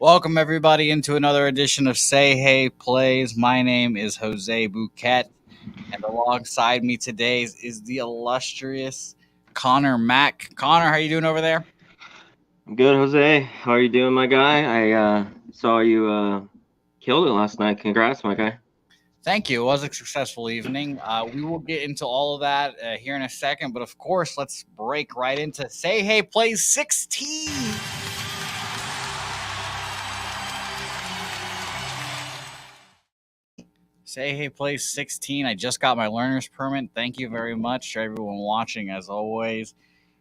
Welcome, everybody, into another edition of Say Hey Plays. My name is Jose Bouquett, and alongside me today is the illustrious Connor Mack. Connor, how you doing over there? I'm good, Jose. How are you doing, my guy? I saw you killed it last night. Congrats, my guy. Thank you. It was a successful evening. We will get into all of that here in a second, but of course, let's break right into Say Hey Plays 16. Say Hey Plays 16. I just got my learner's permit. Thank you very much to everyone watching, as always.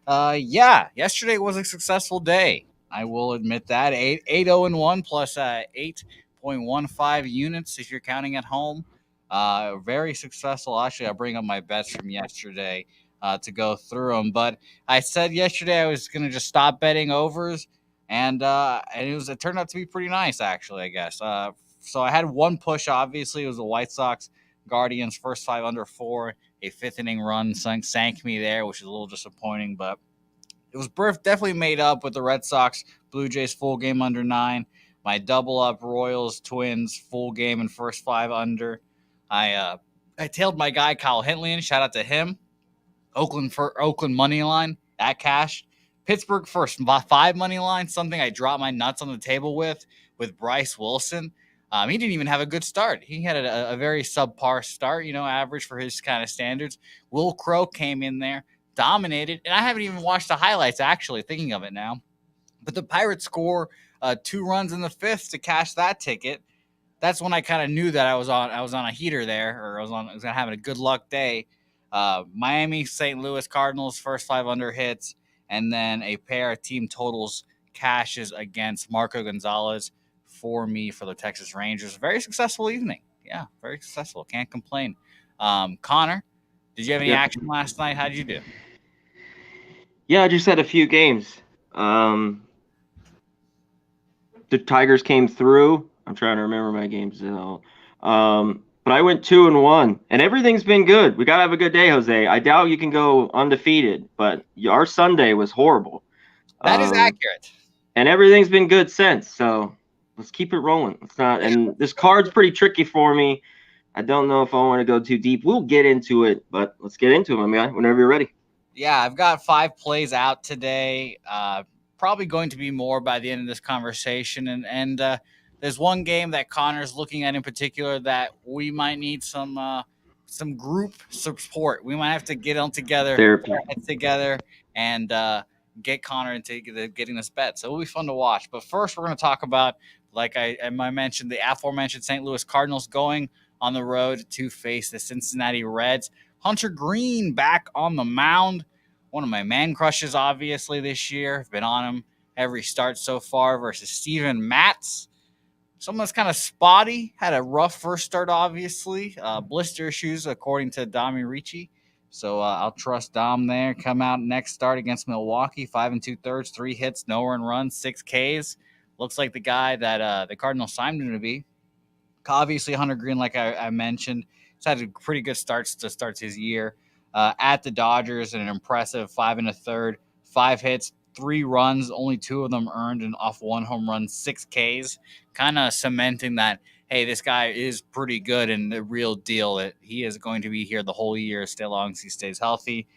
Yeah, yesterday was a successful day. I will admit that 8-0-1 plus 8.15 units if you're counting at home. Very successful. Actually, I'll bring up my bets from yesterday to go through them. But I said yesterday I was going to just stop betting overs, and it turned out to be pretty nice actually. I guess. So I had one push. Obviously, it was the White Sox Guardians first five under four. A fifth inning run sank me there, which is a little disappointing, but it was definitely made up with the Red Sox Blue Jays full game under nine. My double up Royals Twins full game and first five under. I tailed my guy Kyle Hintley. Shout out to him. Oakland money line that cashed. Pittsburgh first five money line, something I dropped my nuts on the table with Bryce Wilson. He didn't even have a good start. He had a very subpar start, average for his kind of standards. Will Crow came in there, dominated, and I haven't even watched the highlights actually, thinking of it now. But the Pirates score two runs in the fifth to cash that ticket. That's when I kind of knew that I was on a heater there, or I was having a good luck day. Miami, St. Louis Cardinals, first five under hits, and then a pair of team totals cashes against Marco Gonzalez for me for the Texas Rangers. Very successful evening. Yeah, very successful. Can't complain. Connor, did you have any Yep. action last night? How did you do? Yeah, I just had a few games. Um, the Tigers came through. I'm trying to remember my games now. But I went 2-1, and everything's been good. We gotta have a good day, Jose. I doubt you can go undefeated, but our Sunday was horrible. That is Um, accurate. and everything's been good since. So let's keep it rolling. Let's not. And this card's pretty tricky for me. I don't know if I want to go too deep. We'll get into it, but let's get into it, my guy. Whenever you're ready. Yeah, I've got five plays out today. Probably going to be more by the end of this conversation. And there's one game that Connor's looking at in particular that we might need some group support. We might have to get on together, put Therapy. our heads together, and get Connor into getting this bet. So it'll be fun to watch. But first, we're going to talk about, like I mentioned, the aforementioned St. Louis Cardinals going on the road to face the Cincinnati Reds. Hunter Green back on the mound. One of my man crushes, obviously, this year. I've been on him every start so far versus Steven Matz. Someone that's kind of spotty. Had a rough first start, obviously. Blister issues, according to Dami Ricci. So I'll trust Dom there. Come out next start against Milwaukee. 5 2/3, 3 hits, no earned runs, 6 Ks. Looks like the guy that the Cardinals signed him to be. Obviously, Hunter Green, like I mentioned, has had a pretty good starts to start his year. At the Dodgers, an impressive 5 1/3, 5 hits, 3 runs, only two of them earned, and off one home run, 6 Ks. Kind of cementing that, hey, this guy is pretty good and the real deal. That he is going to be here the whole year, as long as he stays healthy.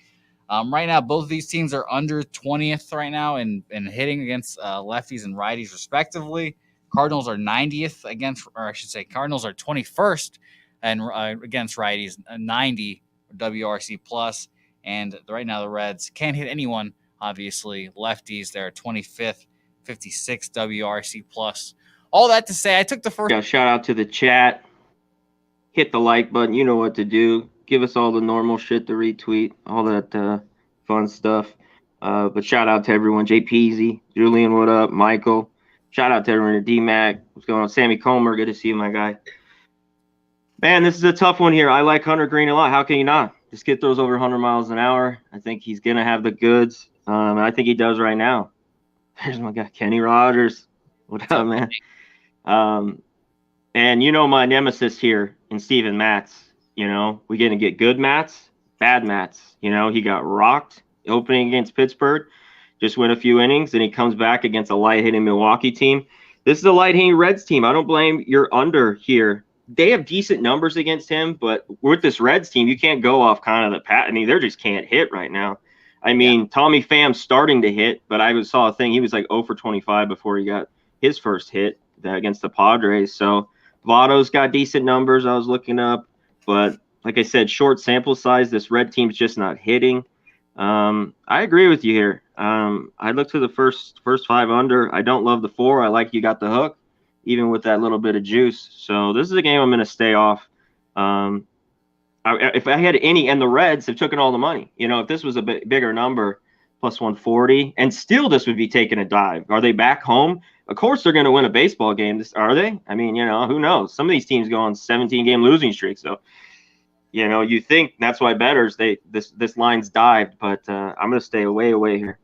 Right now, both of these teams are under 20th right now in hitting against lefties and righties, respectively. Cardinals are 90th against, or I should say, Cardinals are 21st and against righties, 90 WRC plus. And right now, the Reds can't hit anyone. Obviously, lefties they're 25th, 56 WRC plus. All that to say, I took the first. Yeah, shout out to the chat. Hit the like button. You know what to do. Give us all the normal shit to retweet, all that fun stuff. But shout out to everyone. JPZ, Julian, what up? Michael. Shout out to everyone. DMAC. What's going on? Sammy Comer. Good to see you, my guy. Man, this is a tough one here. I like Hunter Green a lot. How can you not? This kid throws over 100 miles an hour. I think he's going to have the goods. And I think he does right now. There's my guy, Kenny Rogers. What up, man? And my nemesis here in Steven Matz. We're going to get good Matz, bad Matz. He got rocked opening against Pittsburgh, just went a few innings, and he comes back against a light hitting Milwaukee team. This is a light-handed Reds team. I don't blame your under here. They have decent numbers against him, but with this Reds team, you can't go off kind of the pat. I mean, they just can't hit right now. I Yeah. mean, Tommy Pham's starting to hit, but I saw a thing. He was like 0 for 25 before he got his first hit against the Padres. So Votto's got decent numbers. I was looking up, but like I said, short sample size. This Red team's just not hitting. I agree with you here. I looked to the first five under. I don't love the 4. I like you got the hook, even with that little bit of juice. So this is a game I'm going to stay off. If I had any, and the Reds have taken all the money. You know, if this was a bit bigger number, plus 140, and still this would be taking a dive. Are they back home? Of course they're going to win a baseball game. Are they? I mean, you know, who knows? Some of these teams go on 17-game losing streaks. So, you know, you think that's why bettors this line's dived, but I'm going to stay away here.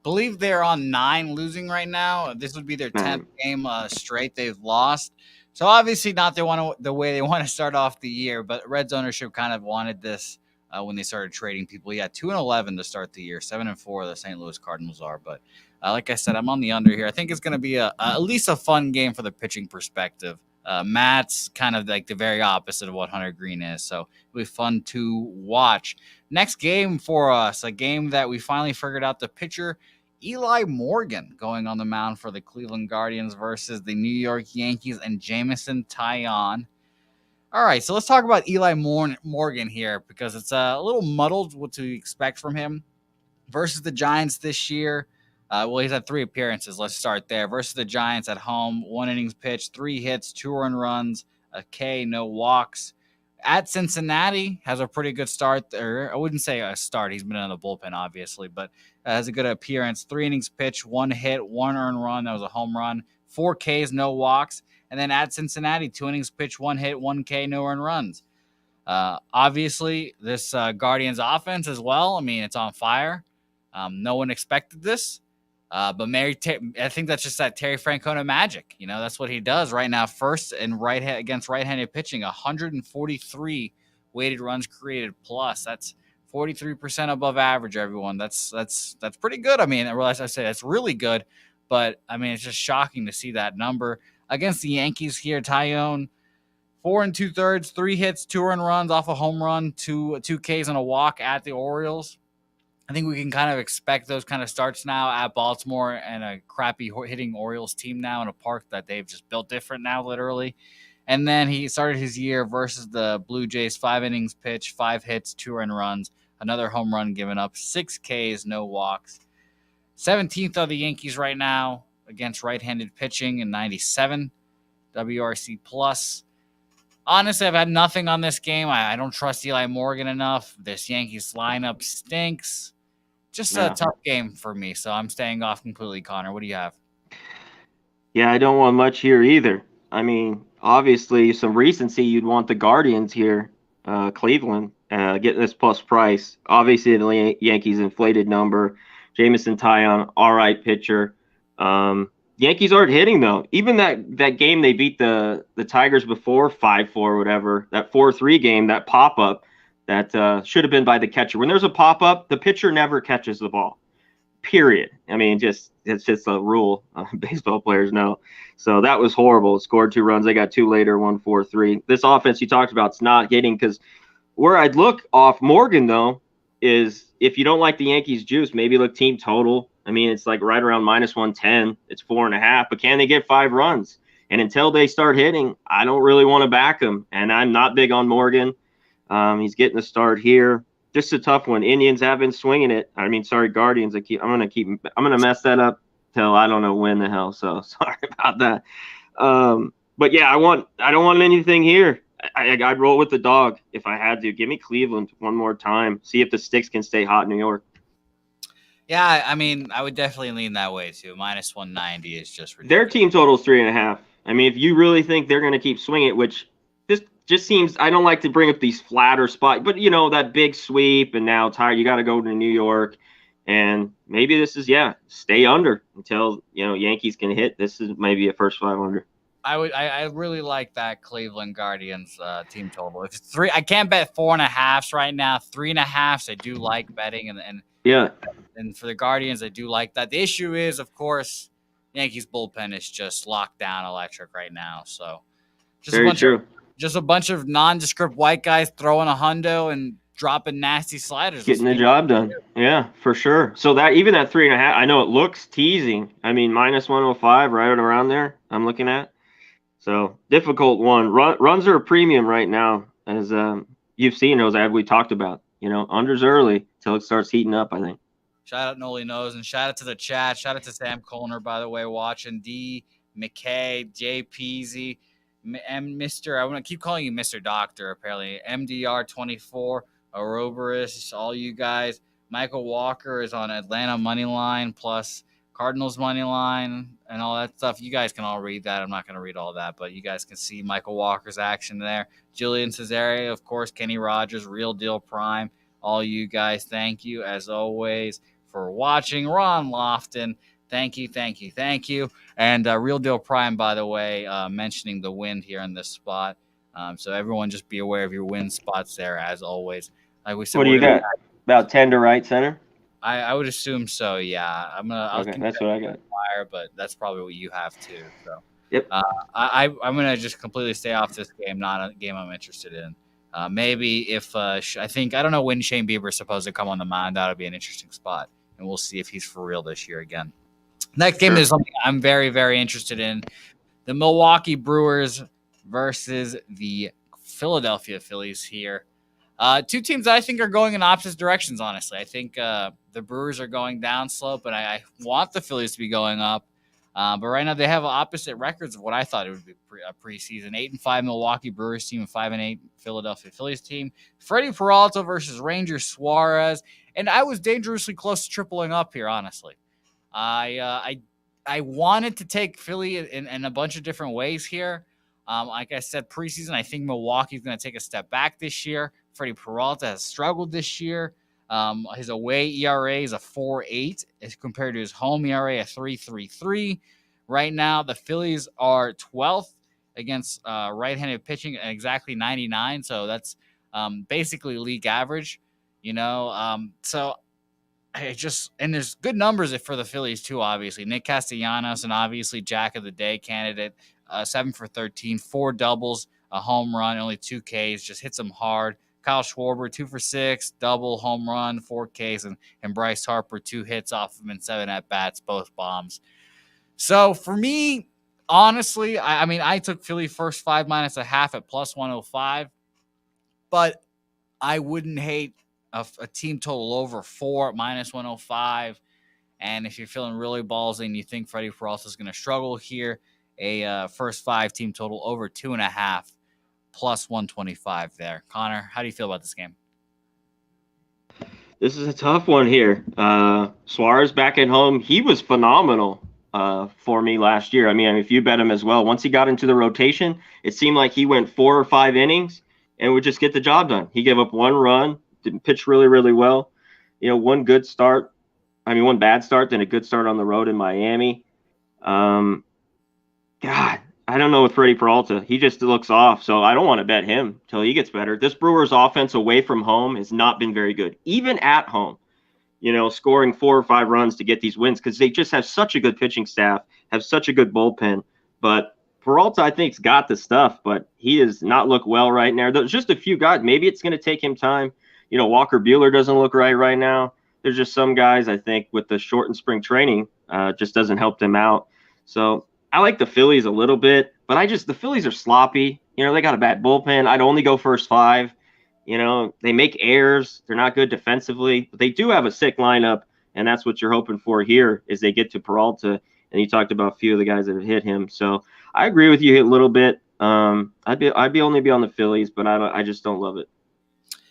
Believe they're on 9 losing right now. This would be their 10th game straight they've lost. So obviously not the way they want to start off the year, but Reds ownership kind of wanted this when they started trading people. Yeah, 2-11 to start the year, 7-4 the St. Louis Cardinals are. But like I said, I'm on the under here. I think it's going to be at least a fun game for the pitching perspective. Matt's kind of like the very opposite of what Hunter Green is, so it'll be fun to watch. Next game for us, a game that we finally figured out the pitcher. Eli Morgan going on the mound for the Cleveland Guardians versus the New York Yankees and Jameson Taillon. All right, so let's talk about Eli Morgan here because it's a little muddled what to expect from him versus the Giants this year. Well, he's had 3 appearances. Let's start there. Versus the Giants at home, 1 innings pitched, 3 hits, 2 earned runs, a K, no walks. At Cincinnati, has a pretty good start there. I wouldn't say a start. He's been in the bullpen, obviously, but has a good appearance. 3 innings pitched, 1 hit, 1 earned run. That was a home run. 4 Ks, no walks. And then at Cincinnati, 2 innings pitched, 1 hit, 1 K, no earned runs. Obviously, this Guardians offense as well. I mean, it's on fire. No one expected this. But I think that's just that Terry Francona magic. You know, that's what he does right now. First and against right-handed pitching, 143 weighted runs created plus. That's 43% above average. Everyone, that's pretty good. I mean, as I say, that's really good. But I mean, it's just shocking to see that number against the Yankees here. Taillon, 4 2/3, 3 hits, 2 earned runs off a home run, 2 Ks and a walk at the Orioles. I think we can kind of expect those kind of starts now at Baltimore and a crappy hitting Orioles team now in a park that they've just built different now, literally. And then he started his year versus the Blue Jays, 5 innings pitched, 5 hits, 2 earned runs, another home run given up, 6 Ks, no walks. 17th are the Yankees right now against right-handed pitching in 97 WRC plus. Honestly, I've had nothing on this game. I don't trust Eli Morgan enough. This Yankees lineup stinks. Just a tough game for me, so I'm staying off completely. Connor, what do you have? Yeah, I don't want much here either. I mean, obviously, some recency, you'd want the Guardians here, Cleveland, getting this plus price. Obviously, the Yankees inflated number. Jameson Taillon, all right pitcher. Yankees aren't hitting, though. Even that game they beat the Tigers before, 5-4, whatever, that 4-3 game, that pop-up, that should have been by the catcher. When there's a pop-up, the pitcher never catches the ball, period. I mean, it's just a rule. Baseball players know. So that was horrible. Scored 2 runs. They got 2 later, 1-4-3. This offense you talked about is not hitting because where I'd look off Morgan, though, is if you don't like the Yankees juice, maybe look team total. I mean, it's like right around minus 110. It's 4.5. But can they get 5 runs? And until they start hitting, I don't really want to back them. And I'm not big on Morgan. He's getting the start here. Just a tough one. Indians have been swinging it. I mean, sorry, Guardians. I'm gonna mess that up till I don't know when the hell. So sorry about that. But yeah, I don't want anything here. I'd roll with the dog if I had to. Give me Cleveland one more time. See if the sticks can stay hot in New York. Yeah, I mean, I would definitely lean that way too. Minus 190 is just ridiculous. Their team total is 3.5. I mean, if you really think they're gonna keep swinging it, which this just seems, I don't like to bring up these flatter spots, but you know, that big sweep and now you got to go to New York, and maybe this is stay under until Yankees can hit. This is maybe a first 500. I really like that Cleveland Guardians team total. If it's 3, I can't bet 4.5s right now. 3.5s, I do like betting, and yeah, and for the Guardians, I do like that. The issue is, of course, Yankees bullpen is just locked down electric right now. So just a Very bunch of true. nondescript white guys throwing a hundo and dropping nasty sliders. Getting the job done. Yeah, for sure. So that even that 3.5, I know it looks teasing. I mean, minus 105, right around there. I'm looking at. So difficult one. Runs are a premium right now, as you've seen those ad we talked about. Unders early till it starts heating up. I think. Shout out Noli Knows and shout out to the chat. Shout out to Sam Colner, by the way, watching D McKay, J Peasy, and Mr. I want to keep calling you Mr. Doctor, apparently. MDR24, Ouroboros, all you guys. Michael Walker is on Atlanta money line plus Cardinals money line and all that stuff. You guys can all read that. I'm not going to read all that, but you guys can see Michael Walker's action there. Julian Cesare, of course, Kenny Rogers, Real Deal Prime. All you guys, thank you as always for watching. Ron Lofton, thank you. And Real Deal Prime, by the way, mentioning the wind here in this spot. So everyone just be aware of your wind spots there, as always. Like we said, What do you got? About 10 to right center? I would assume so, yeah. Okay, that's what I got. Fire, but that's probably what you have too. So Yep. I'm going to just completely stay off this game, not a game I'm interested in. Maybe if I don't know when Shane Bieber is supposed to come on the mound, that would be an interesting spot. And we'll see if he's for real this year again. Next game is something I'm very, very interested in. The Milwaukee Brewers versus the Philadelphia Phillies here. Two teams that I think are going in opposite directions, honestly. I think the Brewers are going down slope, and I want the Phillies to be going up. But right now they have opposite records of what I thought it would be a preseason. 8-5 Milwaukee Brewers team and 5-8 Philadelphia Phillies team. Freddie Peralta versus Ranger Suarez. And I was dangerously close to tripling up here, honestly. I wanted to take Philly in a bunch of different ways here. Like I said, preseason, I think Milwaukee's going to take a step back this year. Freddie Peralta has struggled this year. His away ERA is a 4.8 as compared to his home ERA, a 3.33. Right now, the Phillies are 12th against right-handed pitching at exactly 99. So that's basically league average, So and there's good numbers for the Phillies too, obviously. Nick Castellanos, and obviously Jack of the Day candidate, 7 for 13, 4 doubles, a home run, only 2 Ks, just hits them hard. Kyle Schwarber, 2 for 6, double, home run, 4 Ks, and Bryce Harper, 2 hits off him and 7 at-bats, both bombs. So for me, honestly, I took Philly first 5 minus a half at plus 105, but I wouldn't hate a team total over 4 at minus 105. And if you're feeling really ballsy and you think Freddie Peralta is going to struggle here, a first 5 team total over 2.5 plus 125 there. Connor, how do you feel about this game? This is a tough one here. Suarez back at home, he was phenomenal for me last year. I mean, if you bet him as well, once he got into the rotation, it seemed like he went 4 or 5 innings and would just get the job done. He gave up 1 run, didn't pitch really, really well. One bad start, then a good start on the road in Miami. God, I don't know with Freddie Peralta. He just looks off, so I don't want to bet him till he gets better. This Brewers offense away from home has not been very good, even at home. Scoring 4 or 5 runs to get these wins because they just have such a good pitching staff, have such a good bullpen. But Peralta, I think, has got the stuff, but he does not look well right now. There's just a few guys. Maybe it's going to take him time. Walker Buehler doesn't look right now. There's just some guys, I think, with the shortened spring training, just doesn't help them out. So I like the Phillies a little bit, but the Phillies are sloppy. They got a bad bullpen. I'd only go first 5. They make errors. They're not good defensively, but they do have a sick lineup, and that's what you're hoping for here is they get to Peralta. And you talked about a few of the guys that have hit him. So I agree with you a little bit. I'd only be on the Phillies, but I just don't love it.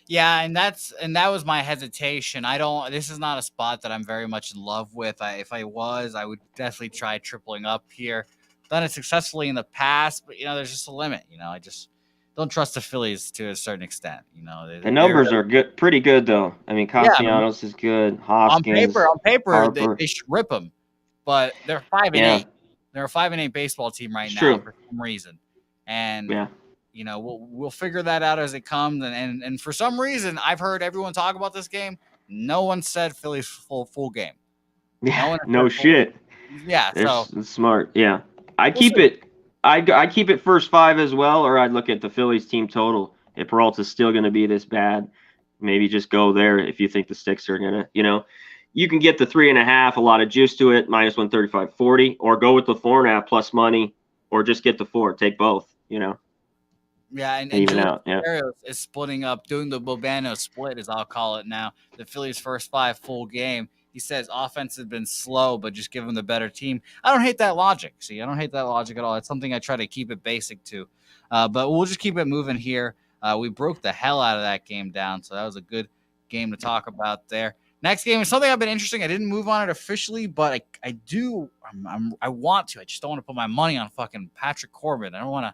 Yeah, and that was my hesitation. This is not a spot that I'm very much in love with. If I was, I would definitely try tripling up here. Done it successfully in the past, but there's just a limit. I just don't trust the Phillies to a certain extent. The numbers are good, pretty good though. I mean, Castellanos is good. Hoskins, on paper, Harper. they should rip them, but they're 5-8. They're a 5-8 baseball team right now for some reason, and we'll figure that out as it comes. And for some reason, I've heard everyone talk about this game. No one said Phillies full game. Yeah, no shit. Yeah. They're So smart. Yeah, I we'll keep see. it. I keep it first five as well, or I'd look at the Phillies team total. If Peralta's still going to be this bad, maybe just go there if you think the sticks are gonna. You can get the 3.5, a lot of juice to it, minus 135.40, or go with the 4.5 plus money, or just get the four. Take both. Yeah, and Even Julius out. Yeah. Barrios is splitting up, doing the Bobano split, as I'll call it now. The Phillies' first 5 full game. He says offense has been slow, but just give them the better team. I don't hate that logic. See, I don't hate that logic at all. It's something I try to keep it basic to. But we'll just keep it moving here. We broke the hell out of that game down, so that was a good game to talk about there. Next game is something I've been interesting. I didn't move on it officially, but I do. I want to. I just don't want to put my money on fucking Patrick Corbin. I don't want to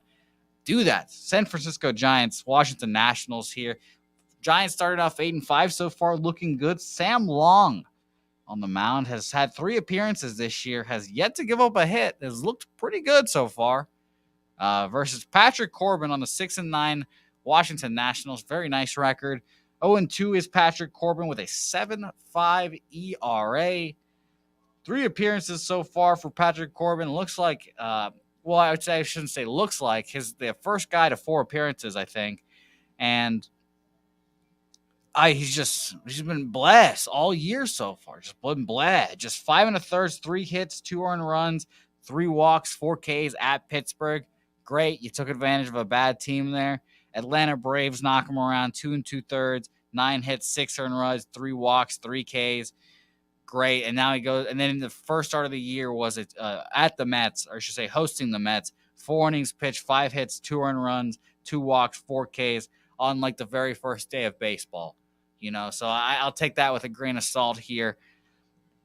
do that. San Francisco Giants, Washington Nationals here. Giants started off 8-5 so far, looking good. Sam Long on the mound has had 3 appearances this year, has yet to give up a hit, has looked pretty good so far. Versus Patrick Corbin on the 6-9 Washington Nationals, very nice record. 0-2 is Patrick Corbin with a 7.5 ERA. 3 appearances so far for Patrick Corbin. Looks like well, I would say I shouldn't say looks like his the first guy to 4 appearances, I think, and he's been blessed all year so far. Just been blessed. Just 5 1/3, 3 hits, 2 earned runs, 3 walks, 4 Ks at Pittsburgh. Great, you took advantage of a bad team there. Atlanta Braves knock him around 2 2/3, 9 hits, 6 earned runs, 3 walks, 3 Ks. Great. And now he goes, and then in the first start of the year was it at the Mets, or I should say hosting the Mets, 4 innings pitched, 5 hits, 2 earned runs, 2 walks, 4 Ks on like the very first day of baseball. So I'll take that with a grain of salt here.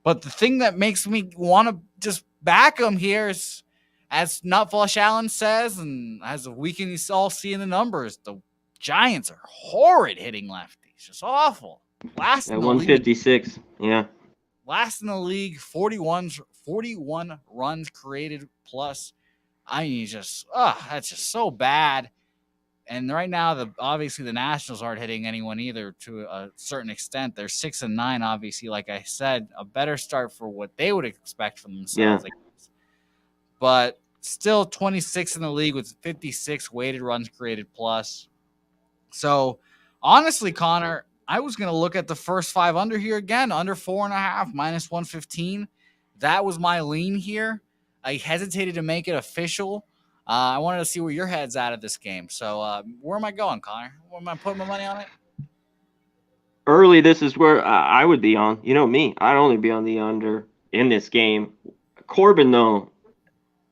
But the thing that makes me want to just back him here is, as Nutflush Allen says, and as we can all see in the numbers, the Giants are horrid hitting lefties. Just awful. Last At in the league. 156. Yeah. Last in the league, 41 runs created plus. I mean, that's just so bad. And right now, obviously the Nationals aren't hitting anyone either to a certain extent. They're 6-9, obviously, like I said, a better start for what they would expect from themselves. Yeah. But still 26 in the league with 56 weighted runs created plus. So honestly, Connor, I was going to look at the first 5 under here again, under 4.5, minus 115. That was my lean here. I hesitated to make it official. I wanted to see where your head's at of this game. So where am I going, Connor? Where am I putting my money on it? Early, this is where I would be on. You know me. I'd only be on the under in this game. Corbin, though,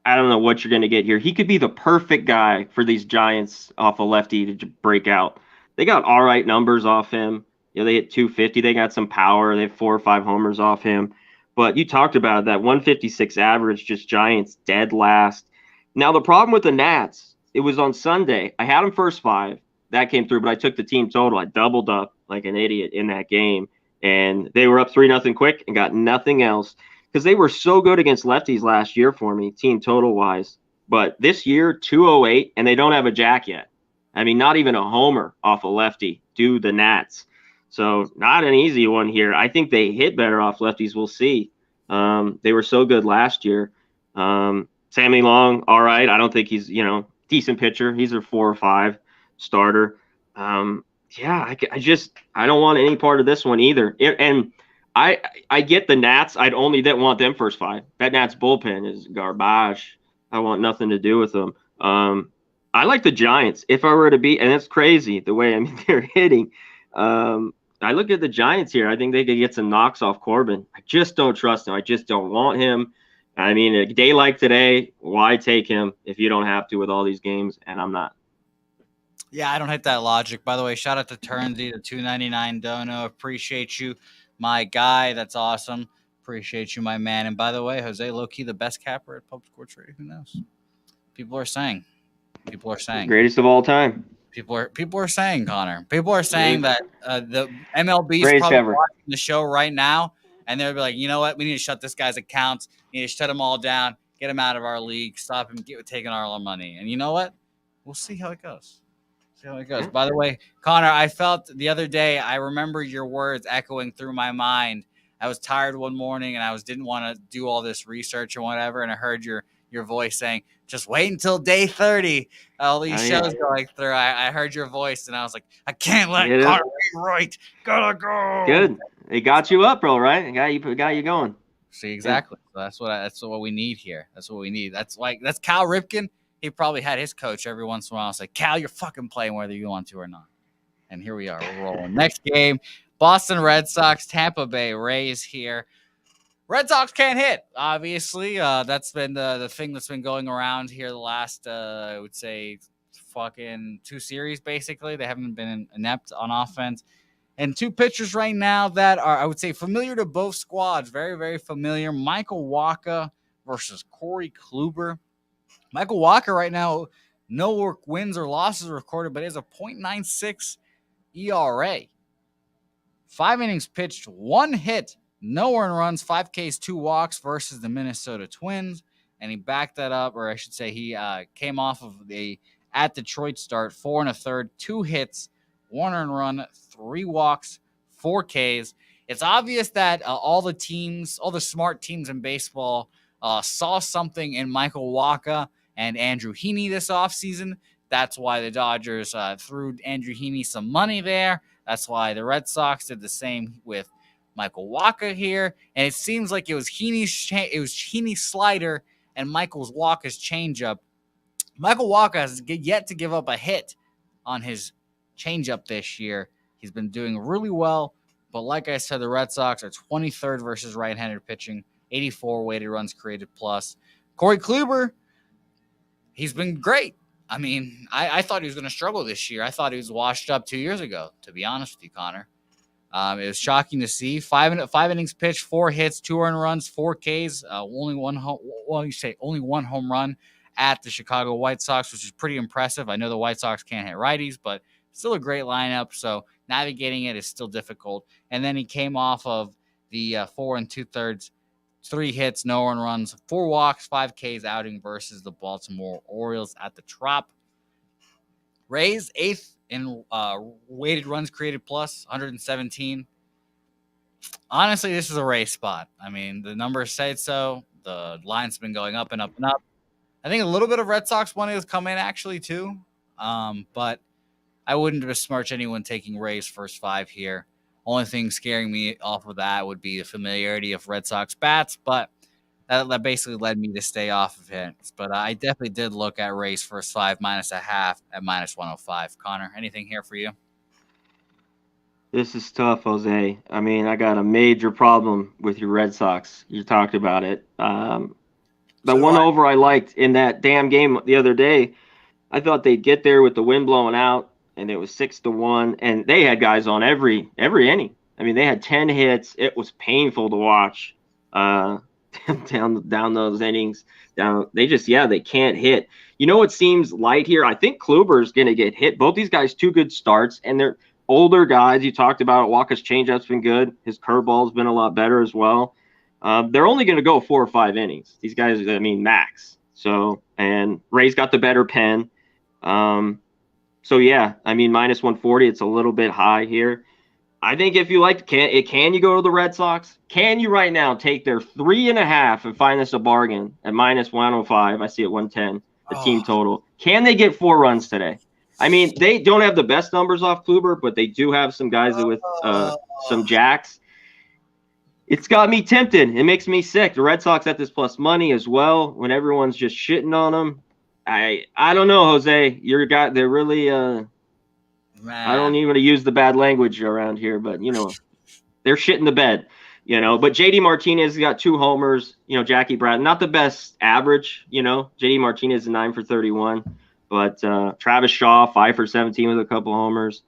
I don't know what you're going to get here. He could be the perfect guy for these Giants off a lefty to break out. They got all right numbers off him. They hit 250. They got some power. They have 4 or 5 homers off him. But you talked about that 156 average, just Giants dead last. Now, the problem with the Nats, it was on Sunday. I had them first 5. That came through, but I took the team total. I doubled up like an idiot in that game. And they were up 3-0 quick and got nothing else because they were so good against lefties last year for me, team total wise. But this year, 208, and they don't have a jack yet. I mean, not even a homer off a lefty. Do the Nats. So not an easy one here. I think they hit better off lefties. We'll see. They were so good last year. Sammy Long, all right. I don't think he's, decent pitcher. He's a 4 or 5 starter. Yeah, I don't want any part of this one either. And I get the Nats. Didn't want them first 5. That Nats bullpen is garbage. I want nothing to do with them. I like the Giants. If I were to be, and it's crazy the way they're hitting. I look at the Giants here. I think they could get some knocks off Corbin. I just don't trust him. I just don't want him. I mean, a day like today, why take him if you don't have to with all these games? And I'm not. Yeah, I don't hit that logic. By the way, shout out to Turnsy, the $2.99 dono. Appreciate you, my guy. That's awesome. Appreciate you, my man. And by the way, Jose low-key the best capper at Public Sports Radio. Who knows? People are saying. Greatest of all time. People are saying, Connor. People are saying that the MLB is Greatest probably ever. watching the show right now, and they'll be like, you know what? We need to shut this guy's accounts. We need to shut them all down. Get him out of our league. Stop him taking our money. And you know what? We'll see how it goes. By the way, Connor, I felt the other day, I remember your words echoing through my mind I was tired one morning and I didn't want to do all this research or whatever, and I heard your voice saying, "Just wait until day 30." All these shows going through. I heard your voice and I was like, I can't let Connor be right. Gotta go. Good. It got you up, bro. Right? It got you going. See, exactly. Yeah. So that's what we need here. That's what we need. That's Cal Ripken. He probably had his coach every once in a while say, "Cal, you're fucking playing whether you want to or not." And here we are. We're rolling. Next game, Boston Red Sox, Tampa Bay Rays here. Red Sox can't hit, obviously. That's been the thing that's been going around here the last, I would say, fucking 2 series, basically. They haven't been inept on offense. And 2 pitchers right now that are, I would say, familiar to both squads. Very, very familiar. Michael Wacha versus Corey Kluber. Michael Wacha right now, no wins or losses recorded, but he has a .96 ERA. 5 innings pitched, 1 hit, no earned runs, 5 Ks, 2 walks versus the Minnesota Twins. And he backed that up, or I should say he came off of the at Detroit start, 4 1/3, 2 hits, 1 earned run, 3 walks, 4 Ks. It's obvious that all the smart teams in baseball saw something in Michael Wacha and Andrew Heaney this offseason. That's why the Dodgers threw Andrew Heaney some money there. That's why the Red Sox did the same with Michael Wacha here. And it seems like it was Heaney's slider and Michael Wacha's changeup. Michael Wacha has yet to give up a hit on his changeup this year. He's been doing really well. But like I said, the Red Sox are 23rd versus right-handed pitching, 84 weighted runs created plus. Corey Kluber, he's been great. I mean, I thought he was going to struggle this year. I thought he was washed up 2 years ago, to be honest with you, Connor. It was shocking to see. 5 innings pitched, 4 hits, 2 earned runs, 4 Ks, only one home run at the Chicago White Sox, which is pretty impressive. I know the White Sox can't hit righties, but still a great lineup. So navigating it is still difficult. And then he came off of the 4 2/3, 3 hits, no earned runs, 4 walks, 5 Ks outing versus the Baltimore Orioles at the Trop. Rays 8th in weighted runs created plus, 117. Honestly, this is a Rays spot. I mean, the numbers say so. The line's been going up and up and up. I think a little bit of Red Sox money has come in actually too, but I wouldn't besmirch anyone taking Rays first 5 here. Only thing scaring me off of that would be the familiarity of Red Sox bats, but that basically led me to stay off of it. But I definitely did look at Rays first 5 minus a half at minus 105. Connor, anything here for you? This is tough, Jose. I mean, I got a major problem with your Red Sox. You talked about it. The one over I liked in that damn game the other day, I thought they'd get there with the wind blowing out, and it was 6-1, and they had guys on every inning. I mean, they had 10 hits. It was painful to watch down those innings. They can't hit. You know what seems light here? I think Kluber's going to get hit. Both these guys, 2 good starts, and they're older guys. You talked about it. Walker's changeup's been good. His curveball's been a lot better as well. They're only going to go 4 or 5 innings. These guys, I mean, max. So, and Ray's got the better pen. So yeah, I mean, minus 140, it's a little bit high here. I think if you like, can you go to the Red Sox? Can you right now take their 3.5 and find this a bargain at minus 105? I see it 110, the team total. Can they get 4 runs today? I mean, they don't have the best numbers off Kluber, but they do have some guys with some jacks. It's got me tempted. It makes me sick. The Red Sox at this plus money as well when everyone's just shitting on them. I don't know, Jose. They're really man. I don't even want to use the bad language around here, but they're shitting the bed. But JD Martinez has got 2 homers. Jackie Bradley, not the best average. JD Martinez is 9 for 31, but Travis Shaw 5 for 17 with a couple homers.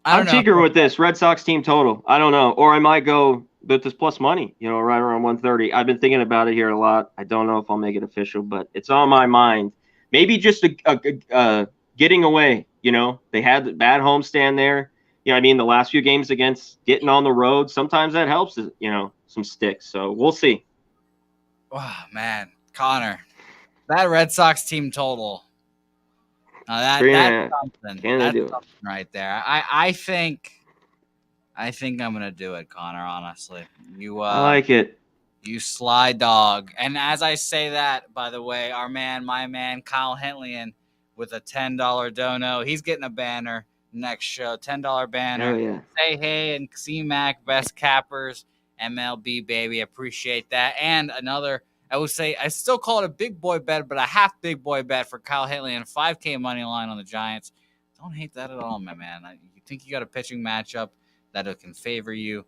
I'm tinkering with this Red Sox team total. I don't know. Or I might go with this plus money, right around 130. I've been thinking about it here a lot. I don't know if I'll make it official, but it's on my mind. Maybe just a getting away. They had the bad homestand there. The last few games against getting on the road, sometimes that helps, some sticks. So we'll see. Oh, man. Connor, that Red Sox team total. That's something. That's something right there. I think I think I'm gonna do it, Connor. Honestly, you I like it. you sly dog. And as I say that, by the way, my man, Kyle Hentlian, with a $10 dono, he's getting a banner next show. $10 Hell banner. yeah. Say hey and C-Mac, best cappers, MLB baby. Appreciate that. And another, I would say, I still call it a big boy bet, but a half big boy bet for Kyle Hentlian, 5K money line on the Giants. Don't hate that at all, my man. You think you got a pitching matchup that it can favor you.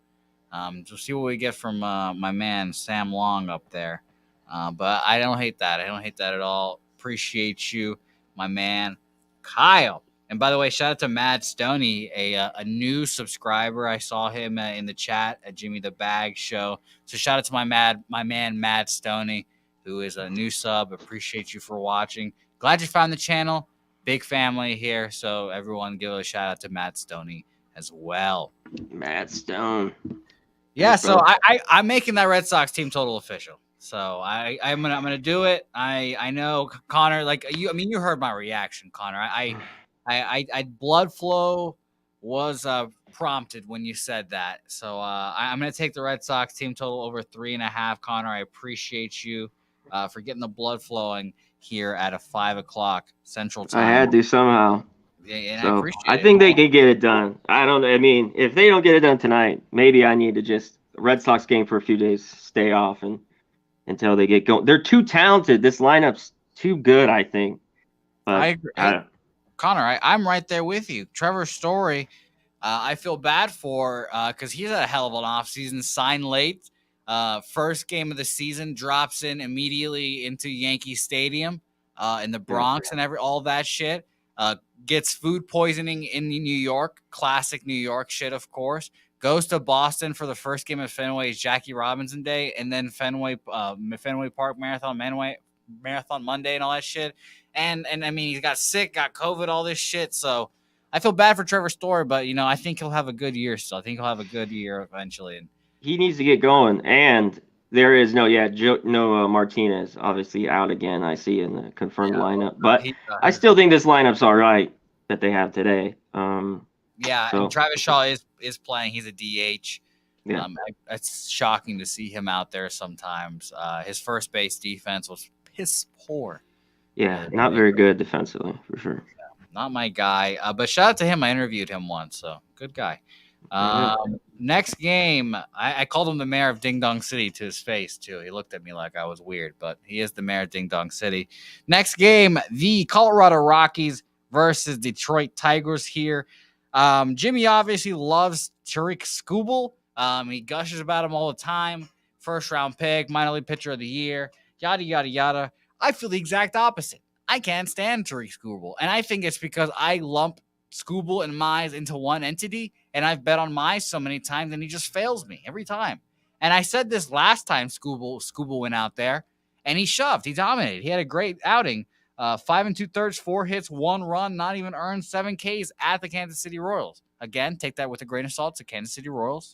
So see what we get from my man Sam Long up there. But I don't hate that. I don't hate that at all. Appreciate you, my man Kyle. And by the way, shout out to Mad Stoney, a new subscriber. I saw him in the chat at Jimmy the Bag show. So shout out to my man Mad Stoney, who is a new sub. Appreciate you for watching. Glad you found the channel. Big family here. So everyone, give a shout out to Mad Stoney as well. Matt Stone. Yeah, so I'm making that Red Sox team total official. So I'm gonna do it. I know Connor, like you. I mean, you heard my reaction, Connor. I blood flow was prompted when you said that. So I'm gonna take the Red Sox team total over 3.5. Connor, I appreciate you for getting the blood flowing here at a 5 o'clock Central Time. I had to somehow. Yeah, and So I appreciate I it. think they could get it done. I mean, if they don't get it done tonight, maybe I need to just Red Sox game for a few days, stay off and until they get going. They're too talented. This lineup's too good, I think. But I agree. Connor, I'm right there with you. Trevor Story, I feel bad for because he's had a hell of an offseason, signed late. First game of the season, drops in immediately into Yankee Stadium in the Bronx and all that shit. Gets food poisoning in New York, classic New York shit, of course. Goes to Boston for the first game of Fenway's Jackie Robinson Day, and then Fenway Park Marathon Monday and all that shit. And I mean, he got sick, got COVID, all this shit. So I feel bad for Trevor Story, but I think he'll have a good year. So I think he'll have a good year eventually. And he needs to get going. And there is no Martinez, obviously out again. I see in the confirmed lineup, but I still think this lineup's all right that they have today. And Travis Shaw is playing. He's a DH. Yeah, it's shocking to see him out there sometimes. His first base defense was piss poor. Yeah, not very good defensively for sure. Yeah, not my guy. But shout out to him. I interviewed him once, so good guy. Next game, I called him the mayor of Ding Dong City to his face, too. He looked at me like I was weird, but he is the mayor of Ding Dong City. Next game, the Colorado Rockies versus Detroit Tigers here. Jimmy obviously loves Tariq Skubal. He gushes about him all the time. First-round pick, minor league pitcher of the year, yada, yada, yada. I feel the exact opposite. I can't stand Tariq Skubal, and I think it's because I lump Skubal and Mize into one entity, and I've bet on Mize so many times, and he just fails me every time. And I said this last time Skubal went out there, and he shoved. He dominated. He had a great outing. 5 2/3, 4 hits, 1 run, not even earned, 7 Ks at the Kansas City Royals. Again, take that with a grain of salt. It's the Kansas City Royals.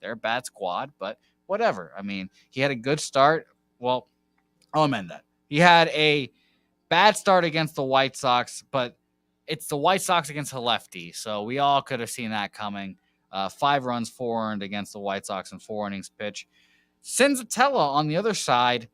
They're a bad squad, but whatever. I mean, he had a good start. Well, I'll amend that. He had a bad start against the White Sox, but it's the White Sox against a lefty, so we all could have seen that coming. 5 runs, 4 earned against the White Sox in 4 innings pitch. Senzatella on the other side,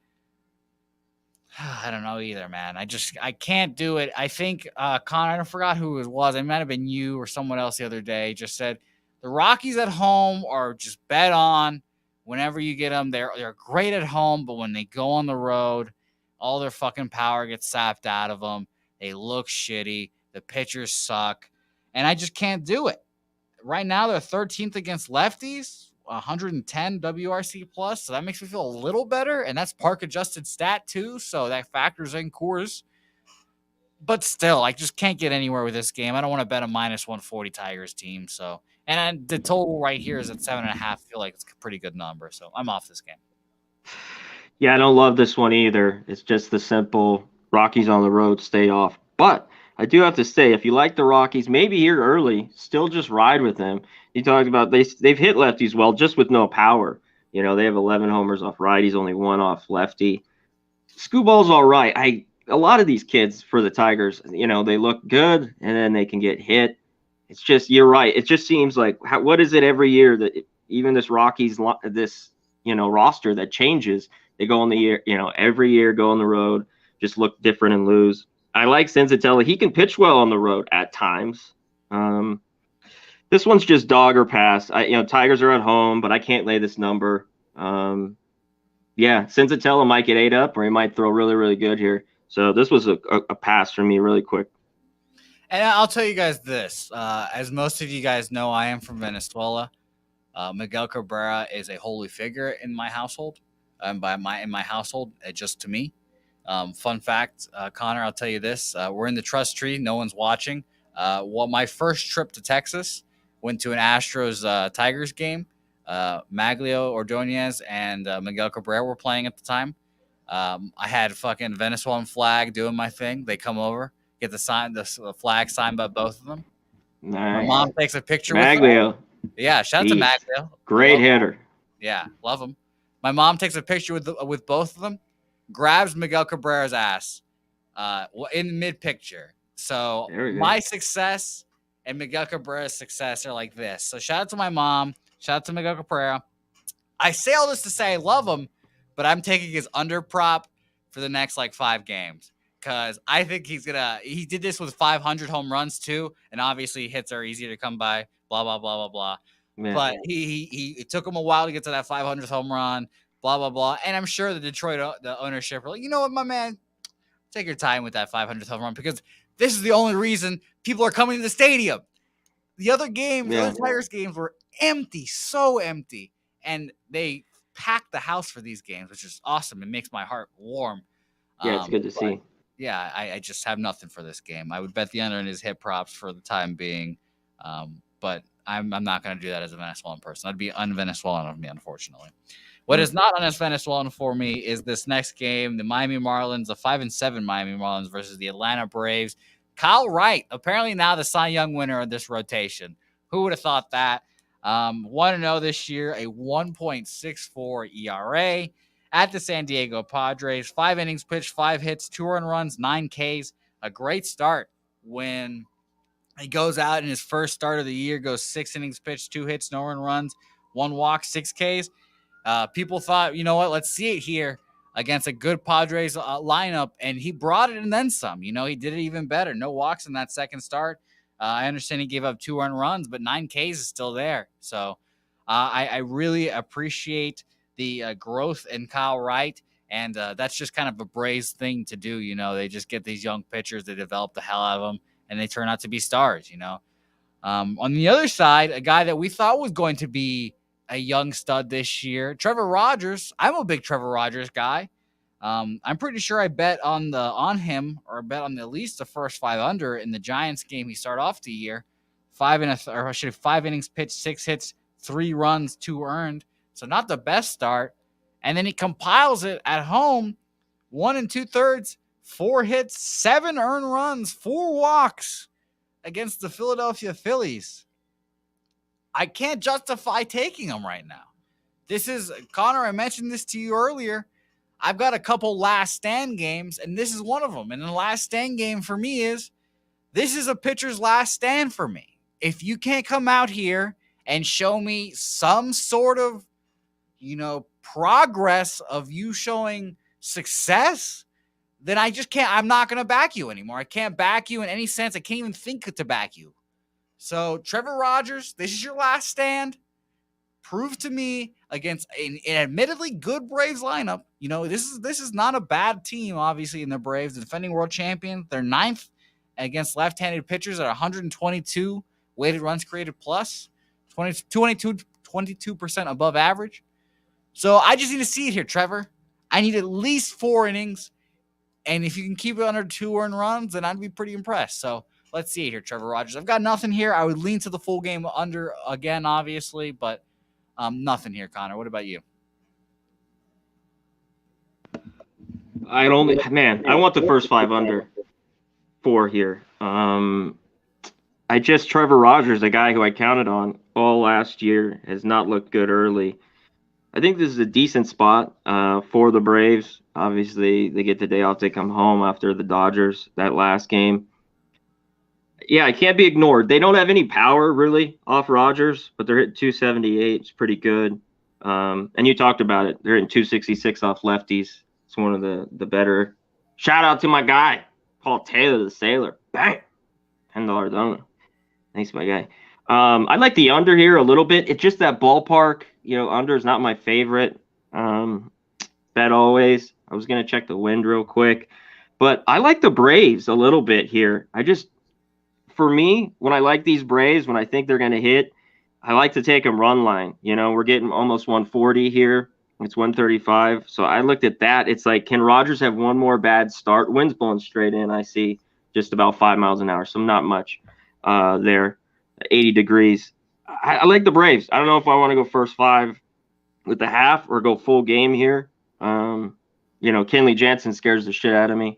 I don't know either, man. I can't do it. I think, Connor, I forgot who it was. It might have been you or someone else the other day, just said the Rockies at home are just bet on whenever you get them. They're great at home, but when they go on the road, all their fucking power gets sapped out of them. They look shitty. The pitchers suck. And I just can't do it. Right now, they're 13th against lefties, 110 WRC plus. So that makes me feel a little better. And that's park adjusted stat too. So that factors in Coors. But still, I just can't get anywhere with this game. I don't want to bet a minus 140 Tigers team. So, and the total right here is at 7.5. I feel like it's a pretty good number. So I'm off this game. Yeah, I don't love this one either. It's just the simple Rockies on the road, stay off. But I do have to say, if you like the Rockies, maybe here early, still just ride with them. You talked about they've hit lefties well, just with no power. They have 11 homers off righties, only 1 off lefty. Scooball's all right. A lot of these kids for the Tigers, they look good, and then they can get hit. it's just, you're right. It just seems like, what is it every year that even this Rockies, this, roster that changes? They go on the year, every year go on the road, just look different and lose. I like Senzatella. He can pitch well on the road at times. This one's just dog or pass. Tigers are at home, but I can't lay this number. Yeah, Senzatella might get 8 up, or he might throw really, really good here. So this was a pass for me really quick. And I'll tell you guys this. As most of you guys know, I am from Venezuela. Miguel Cabrera is a holy figure in my household. In my household, just to me. Fun fact, Connor, I'll tell you this. We're in the trust tree. No one's watching. My first trip to Texas, went to an Astros Tigers game. Maglio Ordonez and Miguel Cabrera were playing at the time. I had fucking Venezuelan flag doing my thing. They come over, get the flag signed by both of them. Nice. My mom takes a picture Maglio. with them. Yeah, shout out to Maglio. Great hitter. Yeah, love him. My mom takes a picture with both of them, grabs Miguel Cabrera's ass in mid picture. So my success and Miguel Cabrera's success are like this. So shout out to my mom. Shout out to Miguel Cabrera. I say all this to say I love him, but I'm taking his under prop for the next 5 games because I think he did this with 500 home runs too, and obviously hits are easier to come by. Blah blah blah blah blah. Yeah. But it took him a while to get to that 500th home run. Blah blah blah. And I'm sure the ownership are like, you know what, my man, take your time with that 500th home run because this is the only reason people are coming to the stadium. The other games, the other Tigers games were empty, so empty, and they packed the house for these games, which is awesome. It makes my heart warm. Yeah, it's good to see. Yeah, I just have nothing for this game. I would bet the under in his hit props for the time being, but I'm not going to do that as a Venezuelan person. That'd be un-Venezuelan of me, unfortunately. What is not un-Venezuelan for me is this next game, the Miami Marlins, the 5-7 Miami Marlins versus the Atlanta Braves. Kyle Wright, apparently now the Cy Young winner of this rotation. Who would have thought that? 1-0 this year, a 1.64 ERA at the San Diego Padres. 5 innings pitched, 5 hits, 2 earned runs, 9 Ks. A great start when he goes out in his first start of the year, goes 6 innings pitched, 2 hits, no earned runs, 1 walk, 6 Ks. People thought, you know what, let's see it here against a good Padres lineup, and he brought it and then some. He did it even better. No walks in that second start. I understand he gave up 2 earned runs, but 9 Ks is still there. So I really appreciate the growth in Kyle Wright, and that's just kind of a Braves thing to do. They just get these young pitchers, they develop the hell out of them, and they turn out to be stars. On the other side, a guy that we thought was going to be a young stud this year, Trevor Rogers. I'm a big Trevor Rogers guy. I'm pretty sure I bet on him, or bet on at least the first 5 under in the Giants game. He started off the year 5 innings pitched, 6 hits, 3 runs, 2 earned. So not the best start. And then he compiles it at home, 1 2/3, 4 hits, 7 earned runs, 4 walks against the Philadelphia Phillies. I can't justify taking him right now. This is, Connor, I mentioned this to you earlier. I've got a couple last stand games, and this is one of them. And the last stand game for me this is a pitcher's last stand for me. If you can't come out here and show me some sort of, progress of you showing success, then I just can't. I'm not going to back you anymore. I can't back you in any sense. I can't even think to back you. So, Trevor Rogers, this is your last stand. Prove to me against an admittedly good Braves lineup. This is not a bad team, obviously, in the Braves. The defending world champion. They're 9th against left-handed pitchers at 122 weighted runs created plus, 22% above average. So I just need to see it here, Trevor. I need at least 4 innings. And if you can keep it under 2 earned runs, then I'd be pretty impressed. So let's see it here, Trevor Rogers. I've got nothing here. I would lean to the full game under again, obviously, but nothing here, Connor. What about you? I want the first 5 under 4 here. Trevor Rogers, a guy who I counted on all last year, has not looked good early. I think this is a decent spot for the Braves. Obviously, they get the day off. They come home after the Dodgers, that last game. Yeah, it can't be ignored. They don't have any power really off Rogers, but they're hitting 278. It's pretty good. And you talked about it. They're hitting 266 off lefties. It's one of the better. Shout out to my guy, Paul Taylor, the Sailor. Bang! $10 donut. Thanks, my guy. I like the under here a little bit. It's just that ballpark. Under is not my favorite. Bet always. I was gonna check the wind real quick, but I like the Braves a little bit here. For me, when I like these Braves, when I think they're gonna hit, I like to take them run line. We're getting almost 140 here. It's 135. So I looked at that. It's like, can Rogers have one more bad start? Wind's blowing straight in. I see just about 5 miles an hour, so not much there. 80 degrees. I like the Braves. I don't know if I want to go first 5 with the half or go full game here. Kenley Jansen scares the shit out of me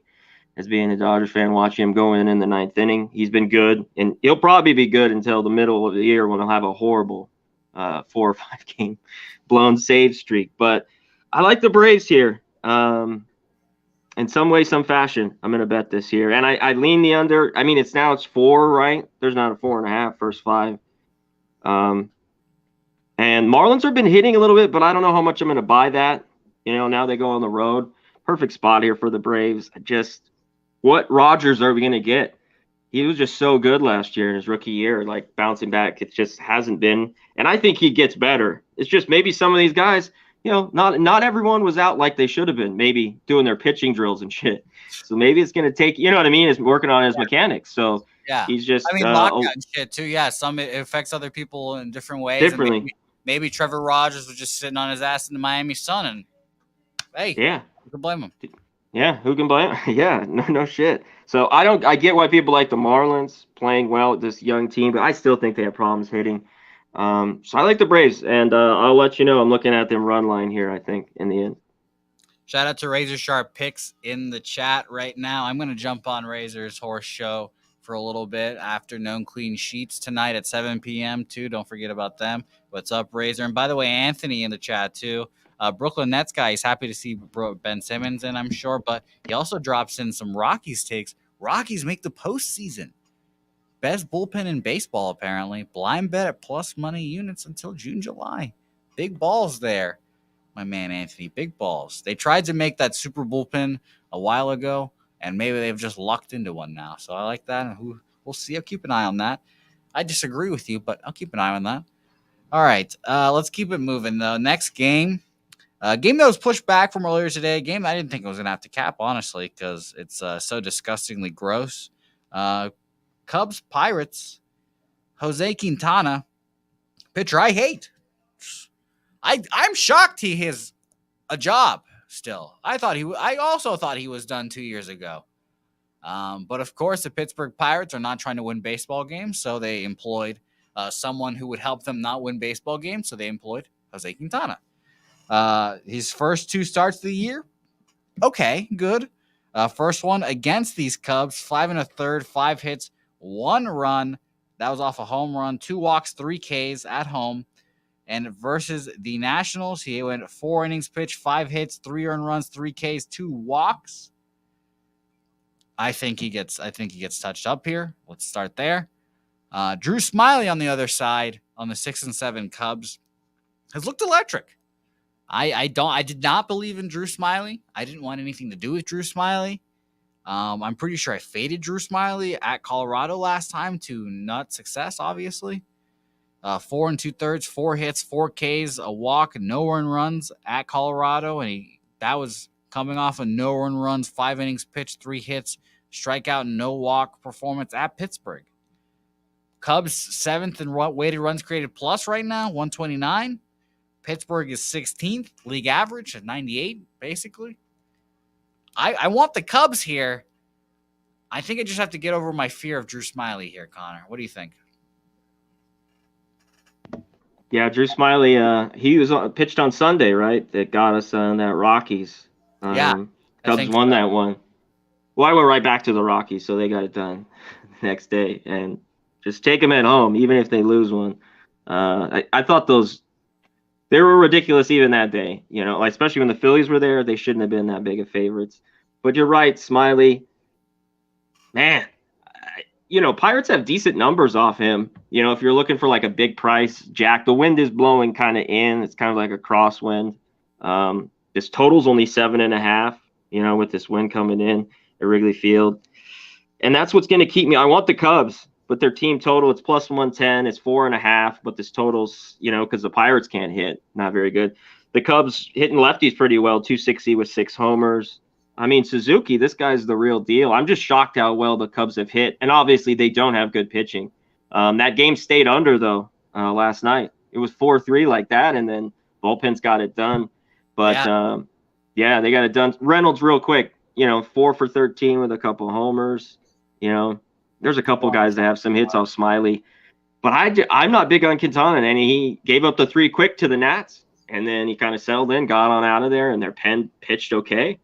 as being a Dodgers fan, watching him go in the 9th inning. He's been good, and he'll probably be good until the middle of the year when he'll have a horrible 4 or 5 game blown save streak. But I like the Braves here. In some way, some fashion, I'm going to bet this here. And I lean the under. I mean, it's 4, right? There's not a 4.5 first 5. And Marlins have been hitting a little bit, but I don't know how much I'm going to buy that. Now they go on the road. Perfect spot here for the Braves. What Rogers are we going to get? He was just so good last year in his rookie year, like bouncing back. It just hasn't been. And I think he gets better. It's just maybe some of these guys, not everyone was out like they should have been, maybe doing their pitching drills and shit. So maybe it's going to take, you know what I mean, is working on his mechanics. So Yeah, he's just lockout and shit too. Yeah, it affects other people in different ways. differently. And maybe Trevor Rogers was just sitting on his ass in the Miami sun, and hey, yeah, who can blame him? Yeah, who can blame him? Yeah, no shit. So I get why people like the Marlins playing well with this young team, but I still think they have problems hitting. So I like the Braves, and I'll let you know. I'm looking at them run line here, I think, in the end. Shout out to Razor Sharp Picks in the chat right now. I'm going to jump on Razor's horse show for a little bit after Known Clean Sheets tonight at 7 p.m. too. Don't forget about them. What's up, Razor? And by the way, Anthony in the chat too. Brooklyn Nets guy, he's happy to see Ben Simmons in, I'm sure, but he also drops in some Rockies takes. Rockies make the postseason. Best bullpen in baseball, apparently. Blind bet at plus money units until June, July. Big balls there, my man Anthony. Big balls. They tried to make that super bullpen a while ago, and maybe they've just lucked into one now. So I like that. We'll see. I'll keep an eye on that. I disagree with you, but I'll keep an eye on that. All right, let's keep it moving, though. Next game. Game that was pushed back from earlier today. A game that I didn't think I was going to have to cap, honestly, because it's so disgustingly gross. Cubs, Pirates, Jose Quintana, pitcher I hate. I'm shocked he has a job still. I also thought he was done 2 years ago. But of course, the Pittsburgh Pirates are not trying to win baseball games, so they employed someone who would help them not win baseball games. So they employed Jose Quintana. His first 2 starts of the year, okay, good. First one against these Cubs, 5 1/3, 5 hits, 1 run. That was off a home run, 2 walks, 3 Ks at home. And versus the Nationals, he went 4 innings pitched, 5 hits, 3 earned runs, 3 Ks, 2 walks. I think he gets touched up here. Let's start there. Drew Smyly on the other side on the 6 and 7 Cubs has looked electric. I did not believe in Drew Smyly. I didn't want anything to do with Drew Smyly. I'm pretty sure I faded Drew Smyly at Colorado last time to nut success, obviously. 4 2/3, 4 hits, 4 Ks, a walk, no earned runs at Colorado. And that was coming off of no earned runs, 5 innings pitched, 3 hits, strikeout, no walk performance at Pittsburgh. Cubs 7th in weighted runs created plus right now, 129. Pittsburgh is 16th, league average at 98, basically. I want the Cubs here. I think I just have to get over my fear of Drew Smyly here, Connor. What do you think? Yeah, Drew Smyly, he was pitched on Sunday, right? That got us on that Rockies. Cubs won that one. Well, I went right back to the Rockies, so they got it done the next day. And just take them at home, even if they lose one. I thought they were ridiculous even that day, especially when the Phillies were there. They shouldn't have been that big of favorites. But you're right, Smyly. Man, Pirates have decent numbers off him. If you're looking for like a big price, Jack, the wind is blowing kind of in. It's kind of like a crosswind. This total's only 7.5, with this wind coming in at Wrigley Field. And that's what's going to keep me. I want the Cubs, but their team total, it's plus 110. It's 4.5, but this total's, because the Pirates can't hit. Not very good. The Cubs hitting lefties pretty well, 260 with 6 homers. I mean, Suzuki, this guy's the real deal. I'm just shocked how well the Cubs have hit. And obviously, they don't have good pitching. That game stayed under, though, last night. It was 4-3 like that, and then bullpens got it done. But, they got it done. Reynolds, real quick, 4 for 13 with a couple homers. There's a couple guys that have some hits off Smiley. But I'm not big on Quintana, and he gave up the 3 quick to the Nats. And then he kind of settled in, got on out of there, and their pen pitched okay.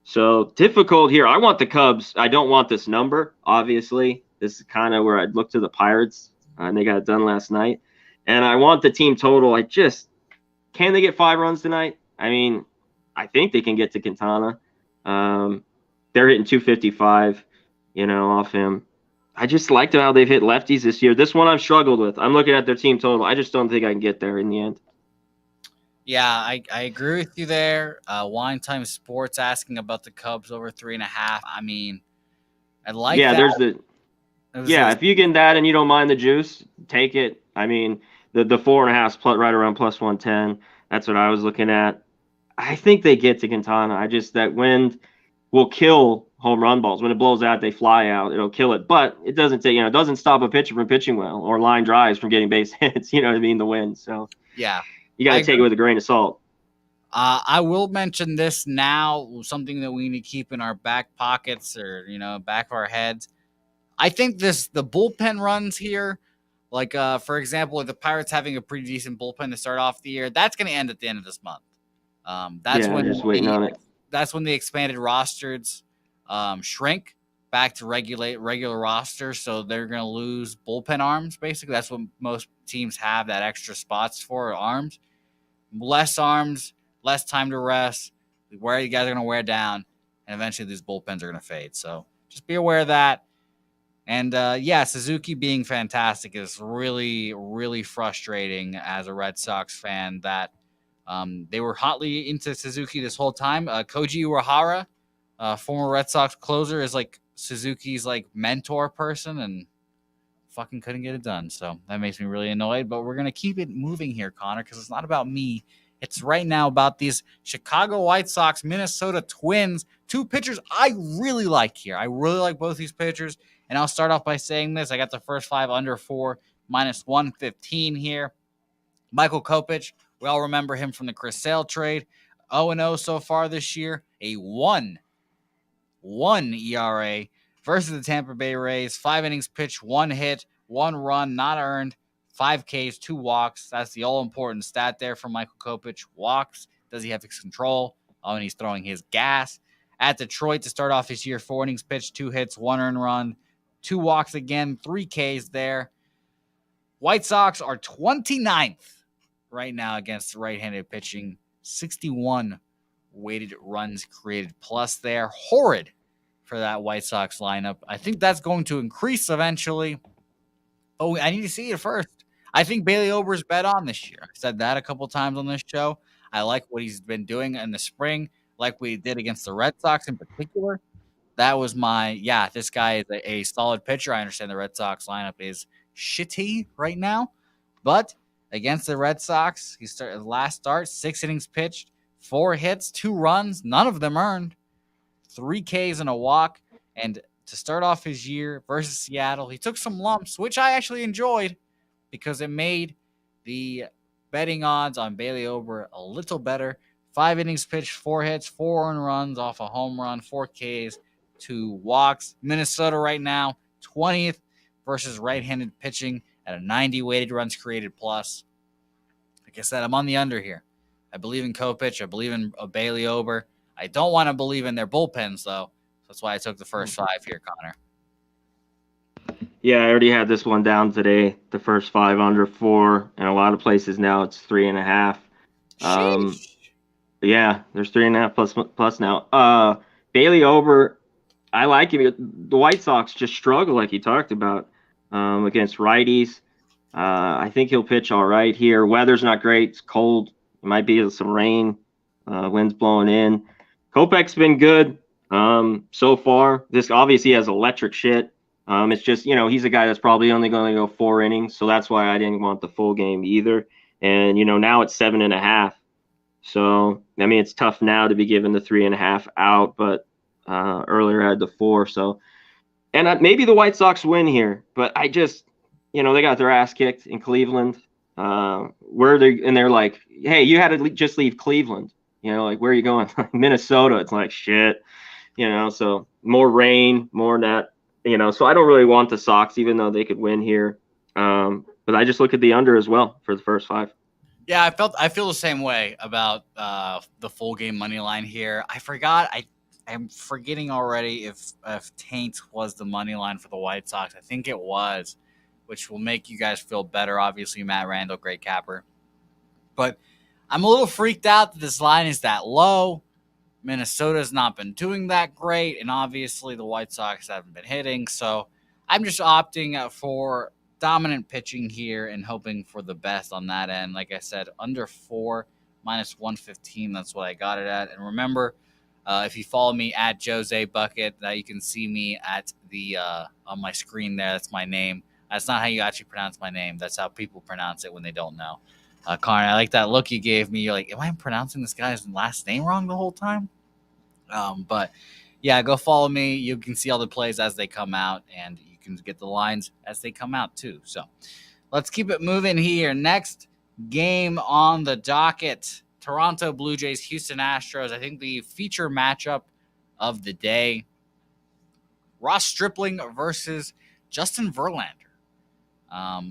So difficult here. I want the Cubs. I don't want this number, obviously. This is kind of where I'd look to the Pirates, and they got it done last night. And I want the team total. Can they get 5 runs tonight? I mean, I think they can get to Quintana. They're hitting 255, off him. I just liked how they've hit lefties this year. This one I've struggled with. I'm looking at their team total. I just don't think I can get there in the end. Yeah, I agree with you there. Wine Time Sports asking about the Cubs over 3.5. I mean, I like that. If you get that and you don't mind the juice, take it. I mean, the 4.5 right around plus 110. That's what I was looking at. I think they get to Quintana. That wind will kill home run balls. When it blows out, they fly out. It'll kill it. But it doesn't it doesn't stop a pitcher from pitching well or line drives from getting base hits. You know what I mean? The wind. So yeah. You got to take it with a grain of salt. I will mention this now, something that we need to keep in our back pockets or, back of our heads. I think the bullpen runs here, like, for example, the Pirates having a pretty decent bullpen to start off the year, that's going to end at the end of this month. Just waiting on it. That's when the expanded rosters shrink back to regular rosters, so they're going to lose bullpen arms, basically. That's what most teams have that extra spots for, arms. Less arms, less time to rest, where you guys are going to wear down, and eventually these bullpens are going to fade. So just be aware of that. And, Suzuki being fantastic is really, really frustrating as a Red Sox fan that they were hotly into Suzuki this whole time. Koji Uehara, former Red Sox closer, is like Suzuki's like mentor person and fucking couldn't get it done. So that makes me really annoyed, but we're going to keep it moving here, Connor, because it's not about me. It's right now about these Chicago White Sox, Minnesota Twins, 2 pitchers I really like here. I really like both these pitchers, and I'll start off by saying this. I got the first 5 under 4, minus 115 here. Michael Kopech, we all remember him from the Chris Sale trade. 0-0 so far this year, a 1 ERA versus the Tampa Bay Rays. 5 innings pitched, 1 hit, 1 run not earned, 5 Ks, 2 walks. That's the all-important stat there for Michael Kopech. Walks. Does he have his control? And he's throwing his gas. At Detroit to start off his year, 4 innings pitched, 2 hits, 1 earned run, 2 walks again, 3 Ks there. White Sox are 29th right now against right-handed pitching. 61 weighted runs created plus there. Horrid for that White Sox lineup. I think that's going to increase eventually. Oh, I need to see it first. I think Bailey Ober's bet on this year. I said that a couple times on this show. I like what he's been doing in the spring, like what he did against the Red Sox in particular. That was this guy is a solid pitcher. I understand the Red Sox lineup is shitty right now, but against the Red Sox, he started last start, 6 innings pitched, 4 hits, 2 runs, none of them earned, 3 Ks and a walk. And to start off his year versus Seattle, he took some lumps, which I actually enjoyed because it made the betting odds on Bailey Ober a little better. 5 innings pitched, 4 hits, 4 earned runs off a home run, 4 Ks, 2 walks. Minnesota right now, 20th versus right-handed pitching at a 90 weighted runs created plus. Like I said, I'm on the under here. I believe in Kopech. I believe in Bailey Ober. I don't want to believe in their bullpens, though. That's why I took the first 5 here, Connor. Yeah, I already had this one down today. The first 5 under 4, and a lot of places now it's 3.5. Yeah, there's 3.5 plus now. Bailey Ober, I like him. The White Sox just struggle, like you talked about, against righties. I think he'll pitch all right here. Weather's not great. It's cold. It might be some rain. Wind's blowing in. Kopech's been good so far. This obviously has electric shit. It's just, he's a guy that's probably only going to go 4 innings. So that's why I didn't want the full game either. And, now it's 7.5. So, I mean, it's tough now to be given the 3.5 out, but earlier I had the 4. So, and maybe the White Sox win here, but I just, they got their ass kicked in Cleveland. And they're like, hey, you had to just leave Cleveland. Like, where are you going? Minnesota. It's like, shit, so more rain, more net, so I don't really want the Sox, even though they could win here. But I just look at the under as well for the first 5. Yeah, I feel the same way about the full game money line here. I forgot. I'm forgetting already if Taint was the money line for the White Sox. I think it was, which will make you guys feel better. Obviously, Matt Randall, great capper. But I'm a little freaked out that this line is that low. Minnesota's not been doing that great, and obviously the White Sox haven't been hitting. So I'm just opting for dominant pitching here and hoping for the best on that end. Like I said, under 4, minus 115. That's what I got it at. And remember, if you follow me at Jose Bouquett, you can see me at the on my screen there. That's my name. That's not how you actually pronounce my name. That's how people pronounce it when they don't know. Connor, I like that look you gave me. You're like, am I pronouncing this guy's last name wrong the whole time? But yeah, go follow me. You can see all the plays as they come out, and you can get the lines as they come out too. So let's keep it moving here. Next game on the docket, Toronto Blue Jays, Houston Astros. I think the feature matchup of the day, Ross Stripling versus Justin Verlander.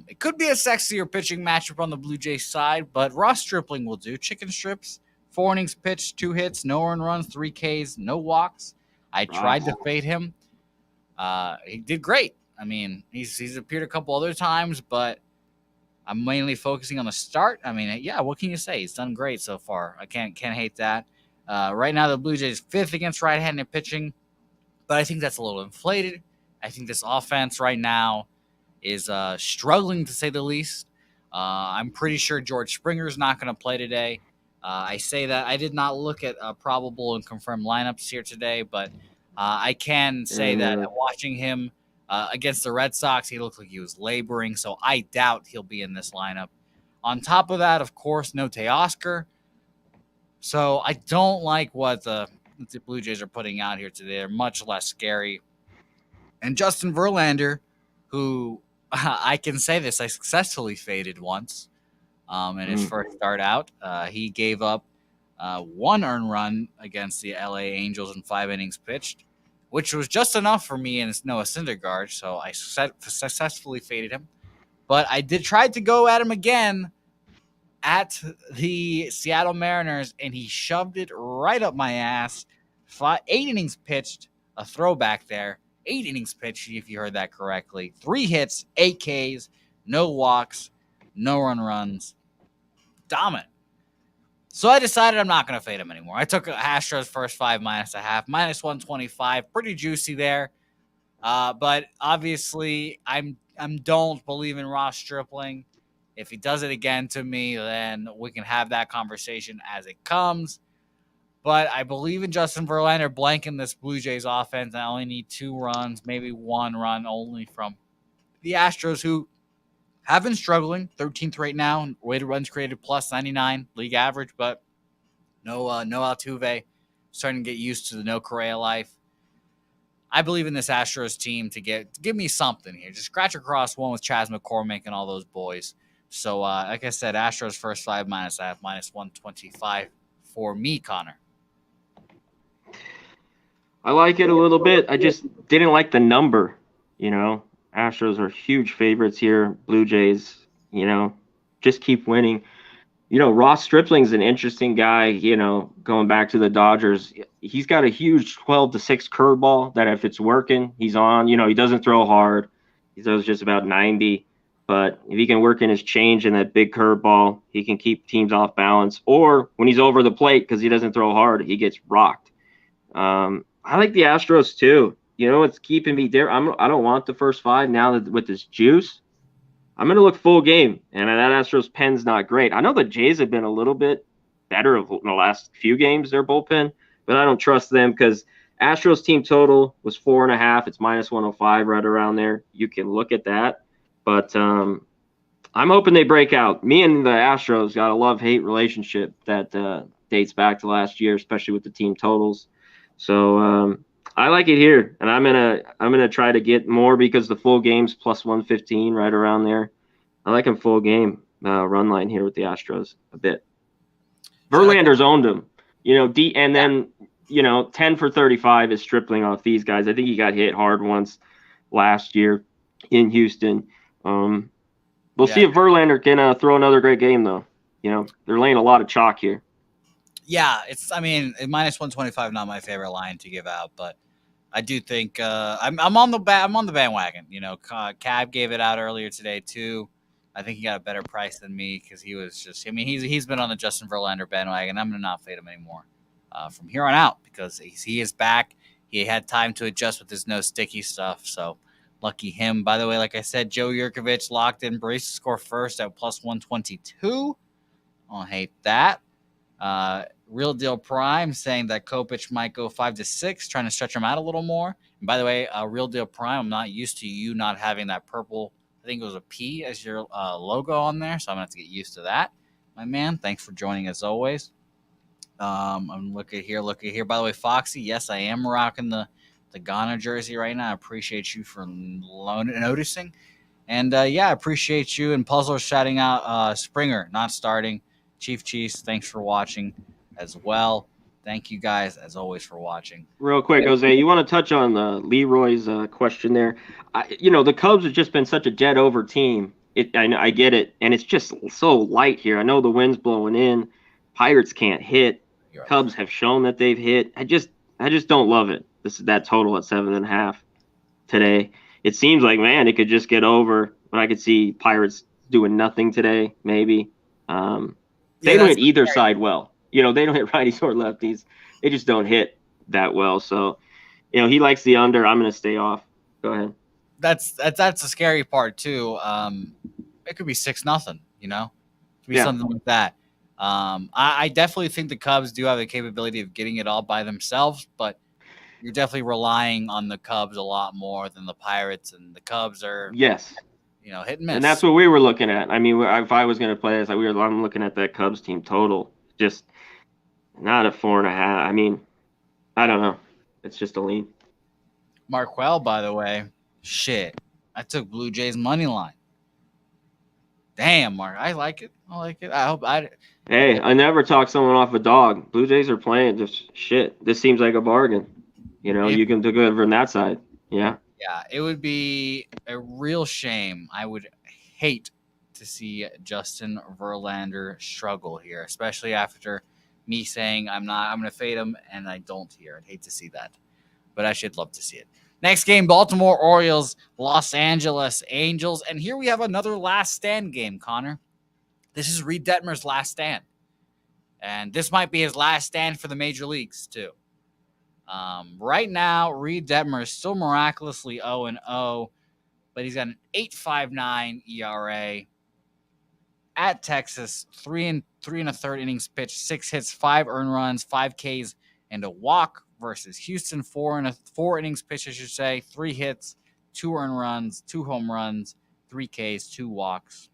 It could be a sexier pitching matchup on the Blue Jays side, but Ross Stripling will do. Chicken strips, 4 innings pitched, 2 hits, no earned runs, 3 Ks, no walks. I tried to fade him. He did great. I mean, he's appeared a couple other times, but I'm mainly focusing on the start. I mean, yeah, what can you say? He's done great so far. I can't hate that. Right now, the Blue Jays 5th against right-handed pitching, but I think that's a little inflated. I think this offense right now is struggling, to say the least. I'm pretty sure George Springer's not going to play today. I say that. I did not look at probable and confirmed lineups here today, but I can say that watching him against the Red Sox, he looked like he was laboring, so I doubt he'll be in this lineup. On top of that, of course, no Teoscar. So I don't like what the Blue Jays are putting out here today. They're much less scary. And Justin Verlander, who I can say this, I successfully faded once in his first start out. He gave up 1 earned run against the LA Angels in 5 innings pitched, which was just enough for me and Noah Syndergaard, so I successfully faded him. But I did try to go at him again at the Seattle Mariners, and he shoved it right up my ass. 8 innings pitched, a throwback there. 8 innings pitched, if you heard that correctly. 3 hits, 8 Ks, no walks, no run runs. Dominant. So I decided I'm not going to fade him anymore. I took Astros first 5 minus a half, minus 125. Pretty juicy there. But obviously, I don't believe in Ross Stripling. If he does it again to me, then we can have that conversation as it comes. But I believe in Justin Verlander blanking this Blue Jays offense. I only need 2 runs, maybe 1 run only from the Astros, who have been struggling. 13th right now, weighted runs created plus 99, league average, but no Altuve. Starting to get used to the no Correa life. I believe in this Astros team to give me something here. Just scratch across one with Chas McCormick and all those boys. So, like I said, Astros first 5 minus a half, minus 125 for me, Connor. I like it a little bit. I just didn't like the number. Astros are huge favorites here. Blue Jays, just keep winning. Ross Stripling's an interesting guy, going back to the Dodgers. He's got a huge 12-6 curveball that if it's working, he's on. He doesn't throw hard. He throws just about 90. But if he can work in his change and that big curveball, he can keep teams off balance. Or when he's over the plate because he doesn't throw hard, he gets rocked. I like the Astros too. You know what's keeping me there? I don't want the first five now that with this juice. I'm going to look full game, and that Astros pen's not great. I know the Jays have been a little bit better in the last few games, their bullpen, but I don't trust them because Astros team total was 4.5. It's minus 105 right around there. You can look at that, but I'm hoping they break out. Me and the Astros got a love-hate relationship that dates back to last year, especially with the team totals. So I like it here, and I'm gonna try to get more because the full game's plus 115 right around there. I like him full game run line here with the Astros a bit. Verlander's owned him, and then 10 for 35 is stripling off these guys. I think he got hit hard once last year in Houston. We'll see if Verlander can throw another great game, though. They're laying a lot of chalk here. Yeah, minus 125, not my favorite line to give out, but I do think I'm on the bandwagon. Cab gave it out earlier today too. I think he got a better price than me because he was just. I mean, he's been on the Justin Verlander bandwagon. I'm gonna not fade him anymore from here on out because he is back. He had time to adjust with his no sticky stuff, so lucky him. By the way, like I said, Joe Yurkovich locked in brace to score first at plus 122. I don't hate that. Real Deal Prime saying that Kopech might go 5-6, trying to stretch him out a little more. And by the way, Real Deal Prime, I'm not used to you not having that purple, I think it was a P as your logo on there, so I'm going to have to get used to that, my man. Thanks for joining as always. I'm looking here. By the way, Foxy, yes, I am rocking the Ghana jersey right now. I appreciate you for noticing. And I appreciate you. And Puzzler shouting out Springer not starting. Chief Cheese, thanks for watching as well. Thank you guys, as always, for watching. Real quick, Jose, you want to touch on Leroy's question there? The Cubs have just been such a dead over team. I get it, and it's just so light here. I know the wind's blowing in. Pirates can't hit. Right. Cubs have shown that they've hit. I just don't love it. That total at 7.5 today. It seems like, man, it could just get over. But I could see Pirates doing nothing today, maybe. They don't hit either side well. They don't hit righties or lefties. They just don't hit that well. So, he likes the under. I'm going to stay off. Go ahead. That's the scary part too. It could be 6-0. It could be something like that. I definitely think the Cubs do have the capability of getting it all by themselves, but you're definitely relying on the Cubs a lot more than the Pirates, and the Cubs are hit and miss. And that's what we were looking at. I mean, if I was going to play this, I'm looking at that Cubs team total, just not a 4.5. I mean, I don't know. It's just a lean. Marquell, by the way, shit. I took Blue Jays money line. Damn, Mark, I like it. I hope I. Hey, I never talk someone off a dog. Blue Jays are playing just shit. This seems like a bargain. You can do good from that side. Yeah. Yeah, it would be a real shame. I would hate to see Justin Verlander struggle here, especially after me saying I'm going to fade him, and I don't here. I'd hate to see that, but I should love to see it. Next game, Baltimore Orioles, Los Angeles Angels, and here we have another last stand game, Connor. This is Reed Detmer's last stand, and this might be his last stand for the major leagues too. Right now, Reed Detmer is still miraculously 0-0, but he's got an 8.59 ERA. At Texas, 3 1/3 innings pitched, 6 hits, 5 earned runs, 5 Ks, and a walk. Versus Houston, 4 innings pitched, I should say, 3 hits, 2 earned runs, 2 home runs, 3 Ks, 2 walks.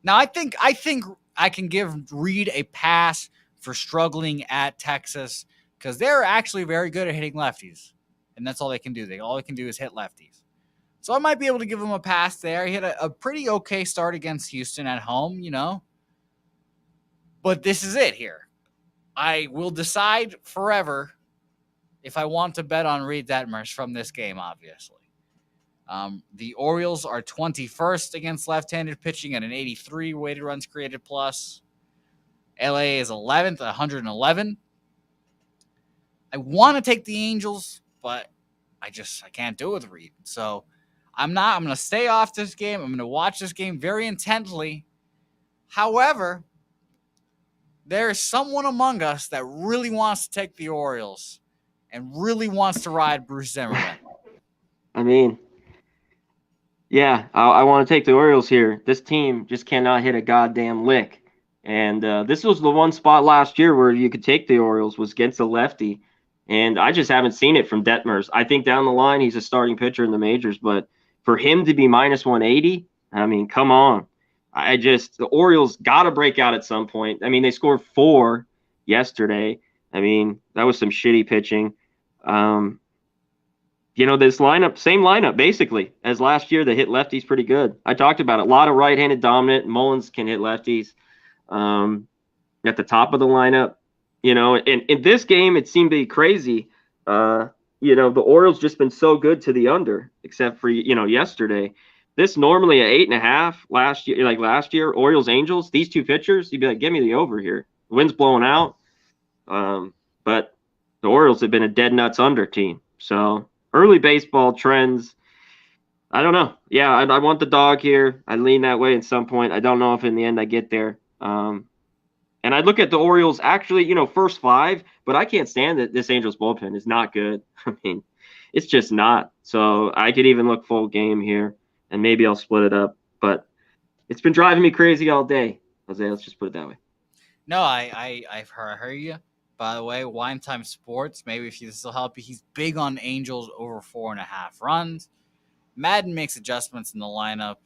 Now, I think I can give Reed a pass for struggling at Texas, because they're actually very good at hitting lefties, and that's all they can do. All they can do is hit lefties. So I might be able to give him a pass there. He had a pretty okay start against Houston at home, But this is it here. I will decide forever if I want to bet on Reed Detmers from this game, obviously. The Orioles are 21st against left-handed pitching at an 83 weighted runs created plus. LA is 11th at 111. I want to take the Angels, but I can't do it with Reed. So I'm going to stay off this game. I'm going to watch this game very intently. However, there is someone among us that really wants to take the Orioles. and really wants to ride Bruce Zimmerman. I mean, yeah, I want to take the Orioles here. This team just cannot hit a goddamn lick. And this was the one spot last year where you could take the Orioles was against a lefty. And I just haven't seen it from Detmers. I think down the line he's a starting pitcher in the majors, but for him to be minus 180, I mean, come on. The Orioles got to break out at some point. I mean, they scored 4 yesterday. I mean, that was some shitty pitching. This lineup, same lineup basically as last year. They hit lefties pretty good. I talked about it. A lot of right-handed dominant. Mullins can hit lefties. At the top of the lineup, and in this game, it seemed to be crazy. The Orioles just been so good to the under, except for, yesterday. This normally at 8.5 last year, Orioles, Angels, these two pitchers, you'd be like, give me the over here. The wind's blowing out. But the Orioles have been a dead nuts under team. So early baseball trends, I don't know. Yeah, I want the dog here. I lean that way at some point. I don't know if in the end I get there. And I look at the Orioles actually, first 5, but I can't stand that this Angels bullpen is not good. I mean, it's just not. So I could even look full game here, and maybe I'll split it up. But it's been driving me crazy all day, Jose. Let's just put it that way. No, I've heard you. By the way, Wine Time Sports, maybe if this will help you, he's big on Angels over 4.5 runs. Madden makes adjustments in the lineup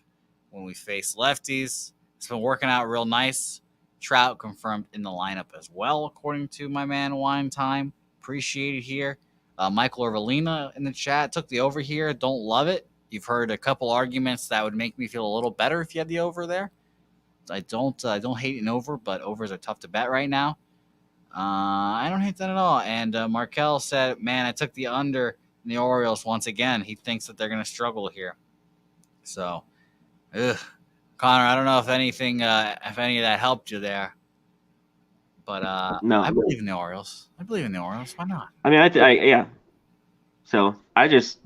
when we face lefties. It's been working out real nice. Trout confirmed in the lineup as well, according to my man Wine Time. Appreciate it here. Michael Orvalina in the chat took the over here. Don't love it. You've heard a couple arguments that would make me feel a little better if you had the over there. I don't hate an over, but overs are tough to bet right now. I don't hate that at all. And Markel said, man, I took the under in the Orioles once again. He thinks that they're going to struggle here. So, Connor, I don't know if any of that helped you there. But no, I believe in the Orioles. Why not? I mean, yeah. So I just,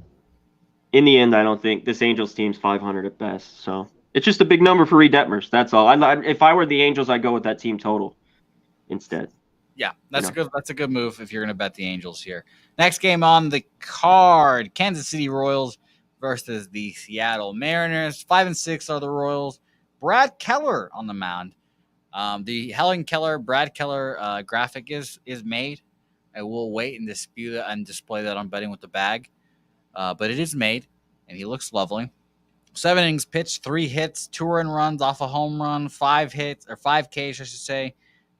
in the end, I don't think this Angels team's 500 at best. So it's just a big number for Reed Detmers. That's all. If I were the Angels, I'd go with that team total instead. Yeah, that's a good move if you're going to bet the Angels here. Next game on the card, Kansas City Royals versus the Seattle Mariners. 5-6 are the Royals. Brad Keller on the mound. The Helen Keller, Brad Keller graphic is made. I will wait and dispute it and display that on Betting with the Bag. But it is made, and he looks lovely. 7 innings pitched, 3 hits, 2 earned runs off a home run, 5 Ks, I should say.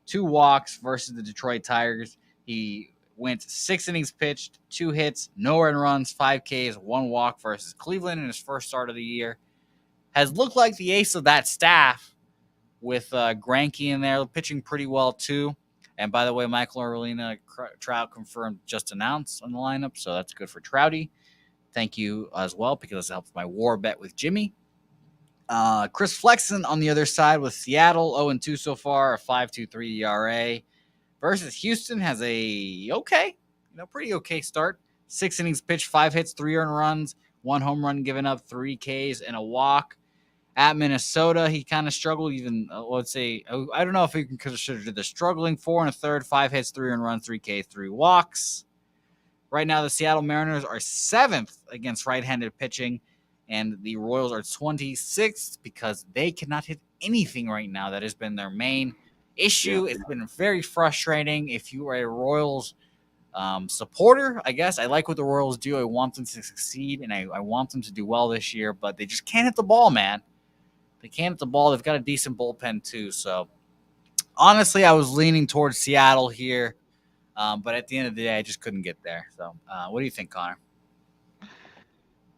2 walks versus the Detroit Tigers. He went 6 innings pitched, 2 hits, no earned runs, 5 Ks, 1 walk versus Cleveland in his first start of the year. Has looked like the ace of that staff with Greinke in there, pitching pretty well too. And by the way, Michael Orvalina, Trout confirmed just announced on the lineup, so that's good for Trouty. Thank you as well, because it helps my war bet with Jimmy. Chris Flexen on the other side with Seattle, 0-2 so far, a 5.23 ERA. Versus Houston has a pretty okay start. 6 innings pitched, 5 hits, 3 earned runs, 1 home run given up, 3 Ks, and a walk. At Minnesota, he kind of struggled. Even let's say, I don't know if you can consider this struggling. 4 1/3, 5 hits, 3 earned runs, 3 Ks, 3 walks. Right now, the Seattle Mariners are 7th against right-handed pitching, and the Royals are 26th because they cannot hit anything right now. That has been their main issue. It's been very frustrating. If you are a Royals supporter, I guess I like what the Royals do. I want them to succeed, and I want them to do well this year, but they just can't hit the ball, man. They can't hit the ball. They've got a decent bullpen too. So honestly, I was leaning towards Seattle here, but at the end of the day, I just couldn't get there. So what do you think, Connor?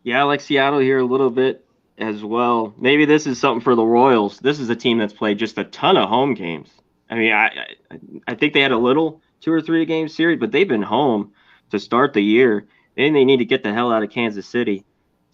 Yeah, I like Seattle here a little bit as well. Maybe this is something for the Royals. This is a team that's played just a ton of home games. I mean, I think they had a little 2 or 3 game series, but they've been home to start the year. Maybe they need to get the hell out of Kansas City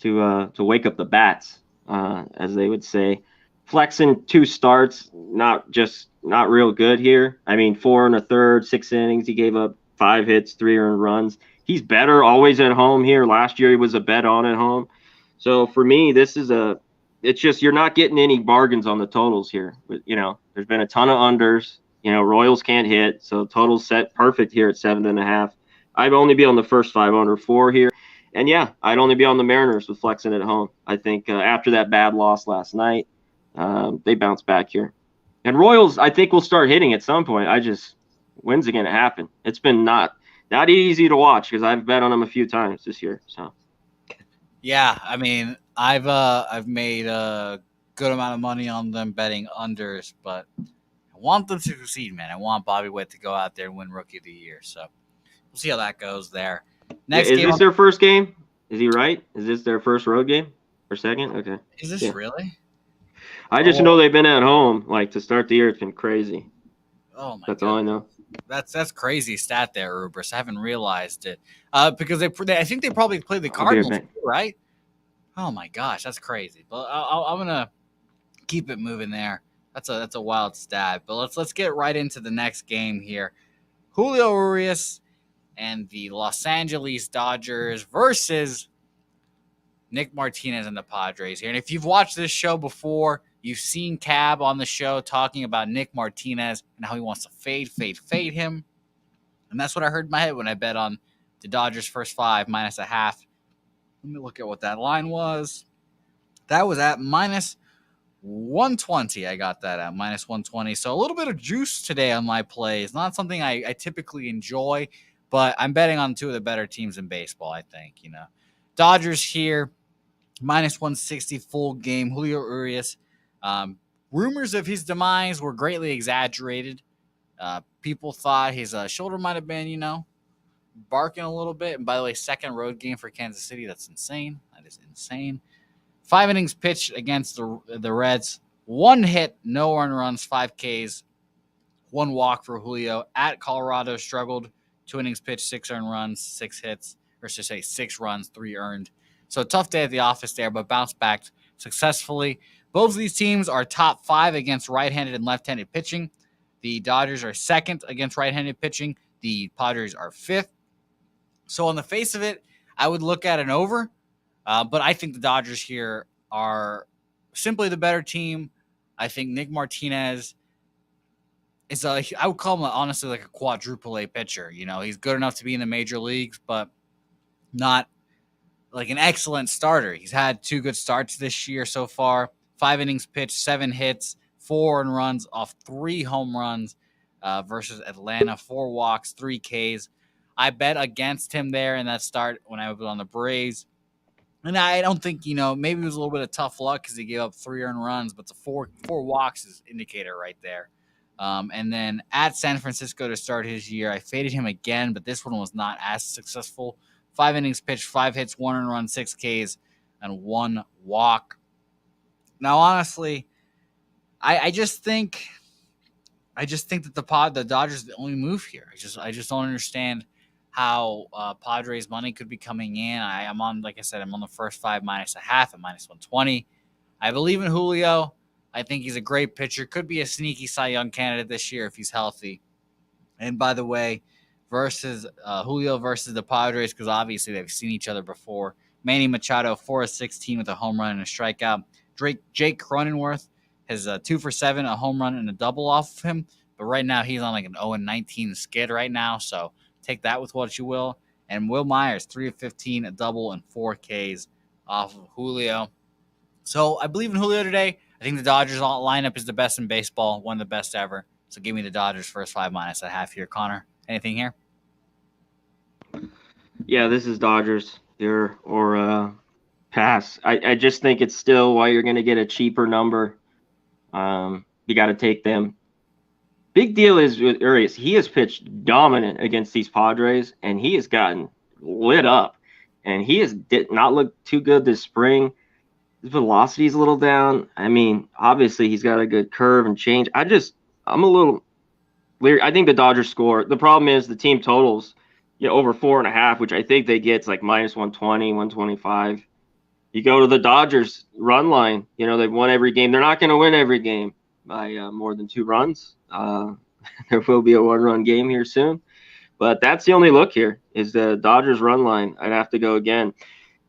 to wake up the bats, as they would say. Flexing 2 starts, not real good here. I mean, 4 1/3, 6 innings. He gave up 5 hits, 3 earned runs. He's better always at home here. Last year he was a bet on at home. So for me, it's just you're not getting any bargains on the totals here. There's been a ton of unders. Royals can't hit, so totals set perfect here at 7.5. I'd only be on the first 5 under 4 here. And yeah, I'd only be on the Mariners with flexing at home. I think after that bad loss last night, they bounce back here. And Royals, I think, will start hitting at some point. When's it going to happen? It's been not easy to watch because I've bet on them a few times this year. So Yeah, I mean, I've made a good amount of money on them betting unders, but I want them to succeed, man. I want Bobby Witt to go out there and win Rookie of the Year. So we'll see how that goes there. Next is game. this their first game? Is he right? Is this their first road game or second? Okay. Is this really? I just know they've been at home like to start the year. It's been crazy. Oh my! That's all I know. That's crazy stat there, Rubris. I haven't realized it because I think they probably played the Cardinals, too, right? Oh my gosh, that's crazy. But I'm gonna keep it moving there. That's a wild stat. But let's get right into the next game here. Julio Urias and the Los Angeles Dodgers versus Nick Martinez and the Padres here. And if you've watched this show before, you've seen Cab on the show talking about Nick Martinez and how he wants to fade him. And that's what I heard in my head when I bet on the Dodgers first 5 minus a half. Let me look at what that line was. That was at minus 120. I got that at minus 120. So a little bit of juice today on my plays. Not something I typically enjoy, but I'm betting on 2 of the better teams in baseball, I think. Dodgers here, minus 160 full game. Julio Urias. Rumors of his demise were greatly exaggerated. People thought his shoulder might have been, barking a little bit. And by the way, second road game for Kansas City. That's insane. That is insane. 5 innings pitched against the Reds. 1 hit, no earned runs, 5 Ks, 1 walk for Julio. At Colorado, struggled. 2 innings pitched, 6 earned runs, 6 hits, or should I say 6 runs, 3 earned. So tough day at the office there, but bounced back successfully. Both of these teams are top 5 against right-handed and left-handed pitching. The Dodgers are second against right-handed pitching. The Padres are 5th. So on the face of it, I would look at an over. But I think the Dodgers here are simply the better team. I think Nick Martinez is I would call him honestly like a quadruple A pitcher. He's good enough to be in the major leagues, but not like an excellent starter. He's had 2 good starts this year so far. 5 innings pitched, 7 hits, 4 earned runs off 3 home runs versus Atlanta. 4 walks, 3 Ks. I bet against him there in that start when I was on the Braves. And I don't think, maybe it was a little bit of tough luck because he gave up 3 earned runs, but the four walks is indicator right there. And then at San Francisco to start his year, I faded him again, but this one was not as successful. 5 innings pitched, 5 hits, 1 earned run, 6 Ks, and 1 walk. Now, honestly, I just think that the Dodgers are the only move here. I just don't understand how Padres money could be coming in. I'm on the first 5 minus a half at minus 120. I believe in Julio. I think he's a great pitcher. Could be a sneaky Cy Young candidate this year if he's healthy. And by the way, Julio versus the Padres, because obviously they've seen each other before. Manny Machado 4 of 16 with a home run and a strikeout. Jake Cronenworth has 2 for 7, a home run and a double off of him. But right now he's on like an 0-19 skid right now. So take that with what you will. And Will Myers, 3 of 15, a double, and 4 Ks off of Julio. So I believe in Julio today. I think the Dodgers lineup is the best in baseball, one of the best ever. So give me the Dodgers first 5 minus a half here. Connor, anything here? Yeah, this is Dodgers here or pass. I just think it's still why you're going to get a cheaper number. You got to take them. Big deal is with Urias. He has pitched dominant against these Padres, and he has gotten lit up. And he did not look too good this spring. His velocity is a little down. I mean, obviously he's got a good curve and change. I'm a little weird. I think the Dodgers score. The problem is the team totals, over 4.5, which I think they get like minus 120, 125. You go to the Dodgers run line. They've won every game. They're not going to win every game by more than 2 runs. There will be a 1-run game here soon. But that's the only look here is the Dodgers run line. I'd have to go again.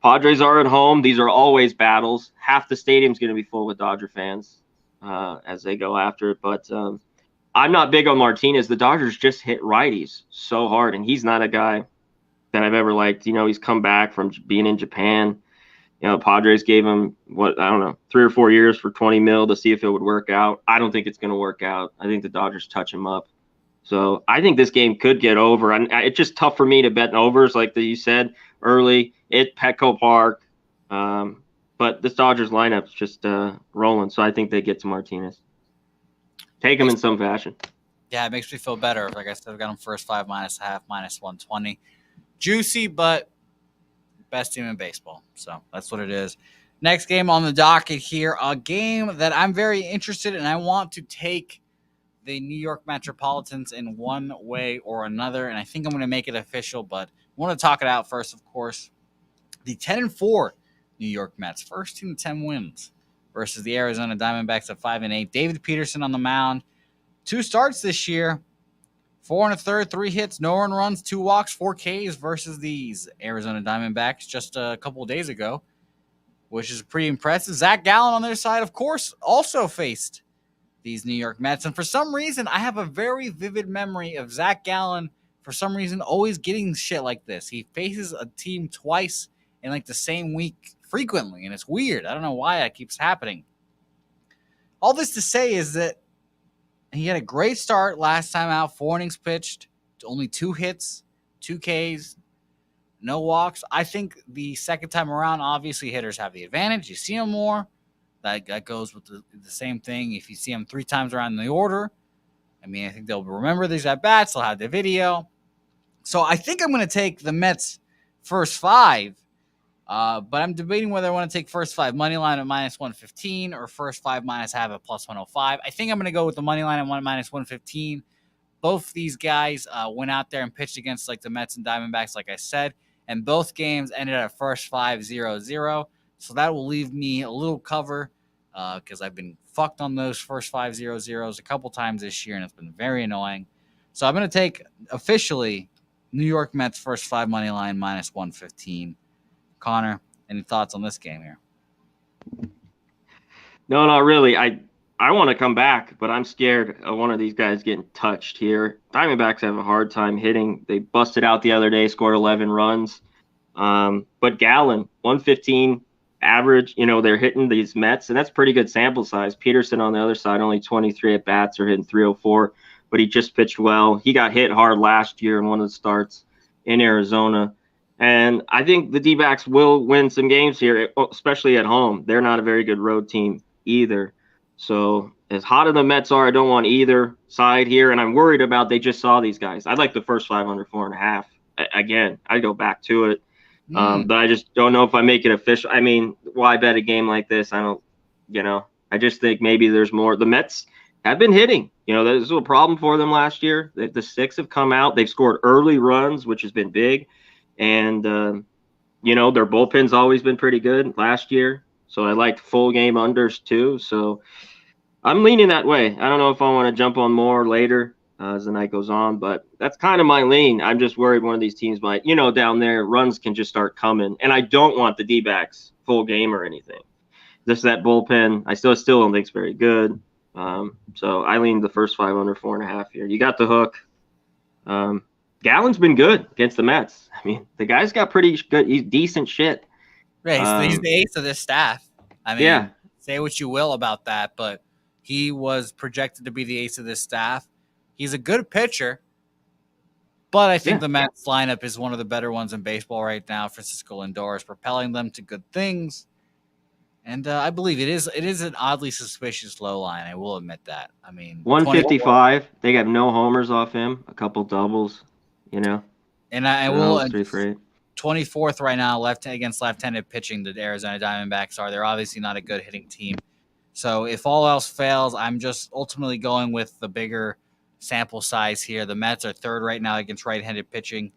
Padres are at home. These are always battles. Half the stadium's going to be full with Dodger fans as they go after it. But I'm not big on Martinez. The Dodgers just hit righties so hard, and he's not a guy that I've ever liked. He's come back from being in Japan. Padres gave him I don't know, 3 or 4 years for 20 mil to see if it would work out. I don't think it's going to work out. I think the Dodgers touch him up. So I think this game could get over. And it's just tough for me to bet overs, like you said early at Petco Park. But this Dodgers lineup's just rolling. So I think they get to Martinez. Take him in some fashion. Yeah, it makes me feel better. Like I said, I've got him first 5 minus a half, minus 120. Juicy, but best team in baseball. So that's what it is. Next game on the docket here, a game that I'm very interested in. I want to take the New York Metropolitans in one way or another, and I think I'm going to make it official, but I want to talk it out first, of course. The 10-4 New York Mets, first team to 10 wins versus the Arizona Diamondbacks at 5-8. David Peterson on the mound. 2 starts this year. 4 1/3, 3 hits, no earned runs, 2 walks, 4 Ks versus these Arizona Diamondbacks just a couple of days ago, which is pretty impressive. Zach Gallen on their side, of course, also faced these New York Mets. And for some reason, I have a very vivid memory of Zach Gallen, for some reason, always getting shit like this. He faces a team twice in like the same week frequently, and it's weird. I don't know why that keeps happening. All this to say is that he had a great start last time out, 4 innings pitched, only 2 hits, 2 Ks, no walks. I think the second time around, obviously hitters have the advantage. You see them more. That goes with the same thing. If you see them 3 times around in the order, I mean, I think they'll remember these at-bats. They'll have the video. So I think I'm going to take the Mets first 5. But I'm debating whether I want to take first 5 money line at minus 115 or first 5 minus half at plus 105. I think I'm going to go with the money line at minus 115. Both these guys went out there and pitched against like the Mets and Diamondbacks, like I said, and both games ended at first 5-0-0. So that will leave me a little cover because I've been fucked on those first 5-0-0s a couple times this year, and it's been very annoying. So I'm going to take officially New York Mets first 5 money line minus 115. Connor, any thoughts on this game here? No, not really. I want to come back, but I'm scared of one of these guys getting touched here. Diamondbacks have a hard time hitting. They busted out the other day, scored 11 runs. But Gallen, 115 average, they're hitting these Mets, and that's pretty good sample size. Peterson on the other side, only 23 at bats, are hitting 304, but he just pitched well. He got hit hard last year in one of the starts in Arizona. And I think the D-backs will win some games here, especially at home. They're not a very good road team either. So as hot as the Mets are, I don't want either side here. And I'm worried about they just saw these guys. I'd like the first 5 under 4.5. Again, I'd go back to it. But I just don't know if I make it official. I mean, why bet a game like this? I don't, I just think maybe there's more. The Mets have been hitting. This was a problem for them last year. The 6 have come out. They've scored early runs, which has been big. And, their bullpen's always been pretty good last year. So I liked full game unders too. So I'm leaning that way. I don't know if I want to jump on more later as the night goes on, but that's kind of my lean. I'm just worried one of these teams might, down there, runs can just start coming. And I don't want the D-backs full game or anything. Just that bullpen, I still don't think it's very good. So I lean the first 5 under 4.5 here. You got the hook. Gallen's been good against the Mets. I mean, the guy's got pretty good, he's decent shit. Right, he's the ace of this staff. I mean, yeah. Say what you will about that, but he was projected to be the ace of this staff. He's a good pitcher, but I think the Mets lineup is one of the better ones in baseball right now. Francisco Lindor is propelling them to good things. And I believe it is an oddly suspicious low line. I will admit that. I mean, 155. They got no homers off him, a couple doubles, And I will 3 for 8. 24th right now against left-handed pitching. The Arizona Diamondbacks are. They're obviously not a good hitting team. So if all else fails, I'm just ultimately going with the bigger sample size here. The Mets are 3rd right now against right-handed pitching.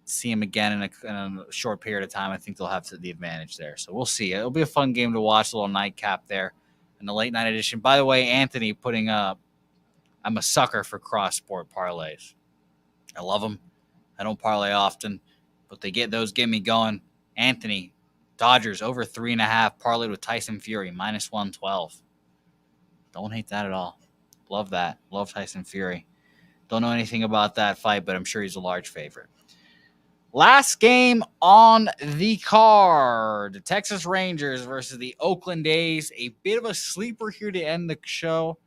See them again in a short period of time. I think they'll have the advantage there. So we'll see. It'll be a fun game to watch. A little nightcap there in the late night edition. By the way, Anthony putting up. I'm a sucker for cross-sport parlays. I love them. I don't parlay often, but get me going. Anthony, Dodgers over 3.5 parlayed with Tyson Fury minus 112. Don't hate that at all. Love that. Love Tyson Fury. Don't know anything about that fight, but I'm sure he's a large favorite. Last game on the card, the Texas Rangers versus the Oakland A's. A bit of a sleeper here to end the show.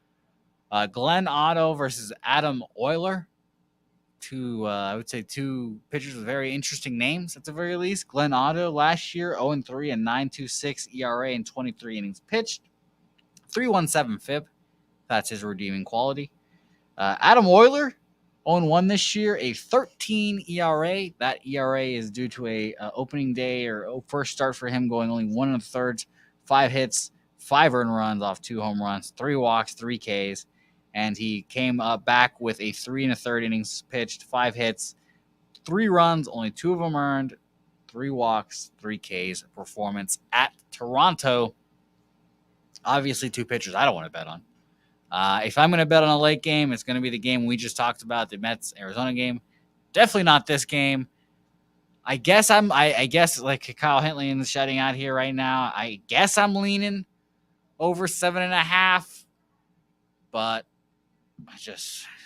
Glenn Otto versus Adam Euler. I would say two pitchers with very interesting names at the very least. Glenn Otto last year, 0-3 and 9.26 ERA in 23 innings pitched. 3.17 FIP. That's his redeeming quality. Adam Euler, 0-1 this year, a 13 ERA. That ERA is due to a opening day or first start for him going only 1 1/3, 5 hits, 5 earned runs off 2 home runs, 3 walks, 3 Ks. And he came back with a 3 1/3 innings pitched, 5 hits, 3 runs, only 2 of them earned, 3 walks, 3 Ks performance at Toronto. Obviously, 2 pitchers I don't want to bet on. If I'm going to bet on a late game, it's going to be the game we just talked about, the Mets-Arizona game. Definitely not this game. I guess like Kyle Hentley is shouting out here right now, I guess I'm leaning over 7.5. But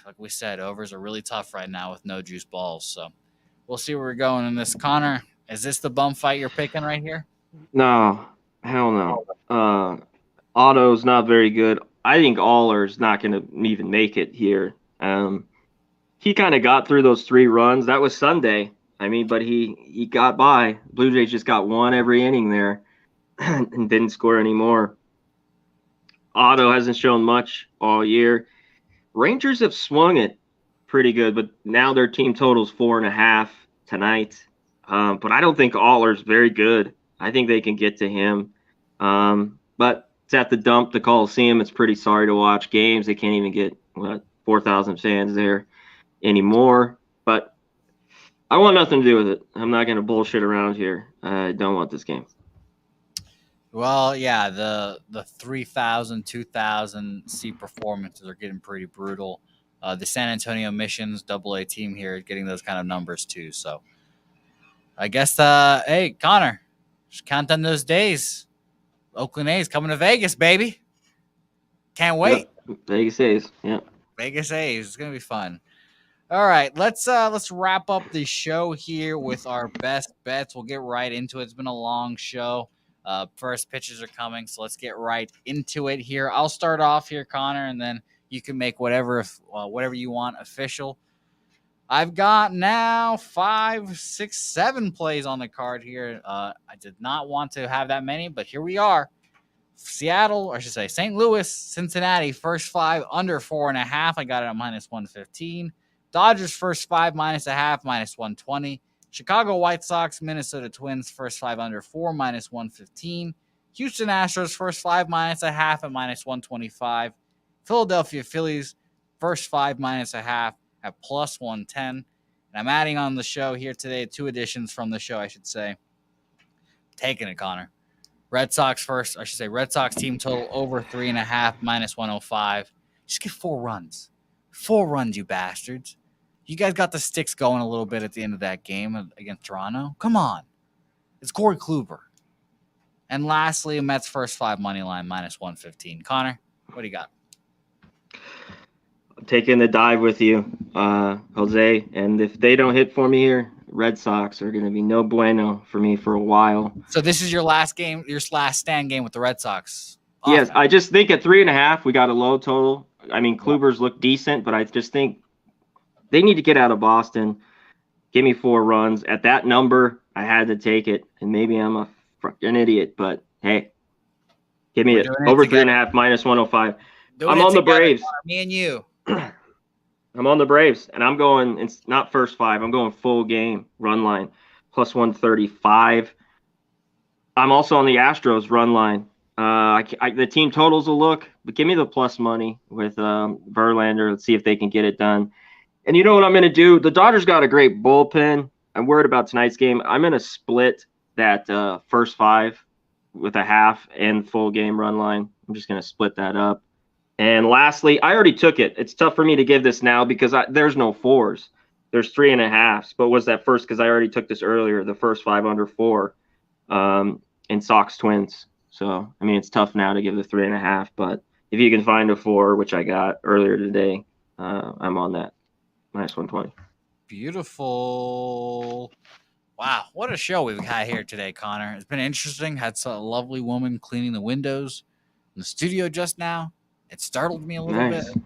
like we said, overs are really tough right now with no juice balls. So we'll see where we're going in this. Connor, is this the bum fight you're picking right here? No, hell no. Otto's not very good. I think Aller's not going to even make it here. He kind of got through those 3 runs. That was Sunday. I mean, but he got by. Blue Jays just got 1 every inning there and didn't score anymore. Otto hasn't shown much all year. Rangers have swung it pretty good, but now their team total's 4.5 tonight. But I don't think Aller's very good. I think they can get to him. But it's at the dump, the Coliseum. It's pretty sorry to watch games. They can't even get 4,000 fans there anymore. But I want nothing to do with it. I'm not going to bullshit around here. I don't want this game. Well, yeah, the 3,000, 2,000 seat performances are getting pretty brutal. The San Antonio Missions AA team here is getting those kind of numbers too. So I guess, hey, Connor, just count on those days. Oakland A's coming to Vegas, baby. Can't wait. Yep. Vegas A's, yeah. Vegas A's. It's gonna be fun. All right, let's wrap up the show here with our best bets. We'll get right into it. It's been a long show. First pitches are coming, so let's get right into it here. I'll start off here, Connor, and then you can make whatever you want official. I've got now 5, 6, 7 plays on the card here. I did not want to have that many, but here we are. Seattle, or I should say St. Louis, Cincinnati, first 5 under 4.5. I got it at -115. Dodgers first 5 -0.5, -120. Chicago White Sox, Minnesota Twins, first 5 under 4, -115. Houston Astros, first 5 -0.5 at -125. Philadelphia Phillies, first 5 -0.5 at +110. And I'm adding on the show here today 2 additions from the show, I should say. Taking it, Connor. Red Sox team total over 3.5, -105. Just get 4 runs. 4 runs, you bastards. You guys got the sticks going a little bit at the end of that game against Toronto. Come on. It's Corey Kluber. And lastly, Mets first 5 money line, -115. Connor, what do you got? I'm taking the dive with you, Jose. And if they don't hit for me here, Red Sox are going to be no bueno for me for a while. So this is your last game, your last stand game with the Red Sox? Yes, I just think at 3.5, we got a low total. I mean, Kluber's look decent, but I just think they need to get out of Boston. Give me 4 runs. At that number, I had to take it. And maybe I'm a fucking idiot, but hey, give me it. Over 3.5, -105. I'm on the Braves. Me and you. I'm on the Braves, and I'm going, it's not first 5. I'm going full game run line, +135. I'm also on the Astros run line. The team totals a look, but give me the plus money with Verlander. Let's see if they can get it done. And you know what I'm going to do? The Dodgers got a great bullpen. I'm worried about tonight's game. I'm going to split that first 5 with a half and full game run line. I'm just going to split that up. And lastly, I already took it. It's tough for me to give this now because there's no 4s. There's 3.5s. But was that first because I already took this earlier, the first 5 under 4 in Sox Twins. So, I mean, it's tough now to give the 3.5. But if you can find a 4, which I got earlier today, I'm on that. -120. Beautiful. Wow, what a show we've had here today, Connor. It's been interesting. Had a lovely woman cleaning the windows in the studio just now. It startled me a little bit. Nice.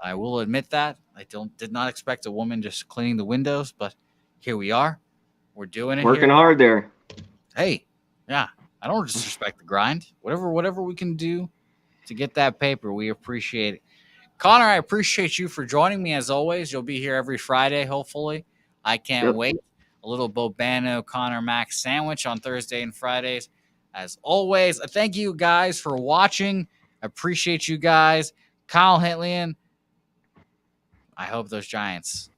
I will admit that. Did not expect a woman just cleaning the windows, but here we are. We're doing it Working here. hard there. Hey, yeah, I don't disrespect the grind. Whatever we can do to get that paper, we appreciate it. Connor, I appreciate you for joining me as always. You'll be here every Friday, hopefully. I can't Yep. wait. A little Bobano Connor Max sandwich on Thursday and Fridays. As always, thank you guys for watching. Appreciate you guys. Kyle Hitlian, I hope those Giants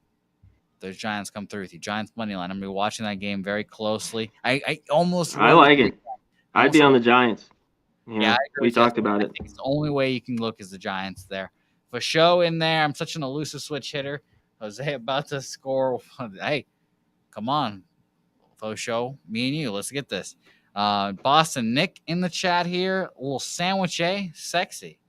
come through with you. Giants money line. I'm gonna be watching that game very closely. I almost I wrote like it. I'd be on the Giants. Yeah, I agree we with you. talked about I it. think it's the only way you can look is the Giants there. For show in there, I'm such an elusive switch hitter. Jose about to score. Hey, come on, faux show. Me and you, let's get this. Boston Nick in the chat here. A little sandwich, sexy.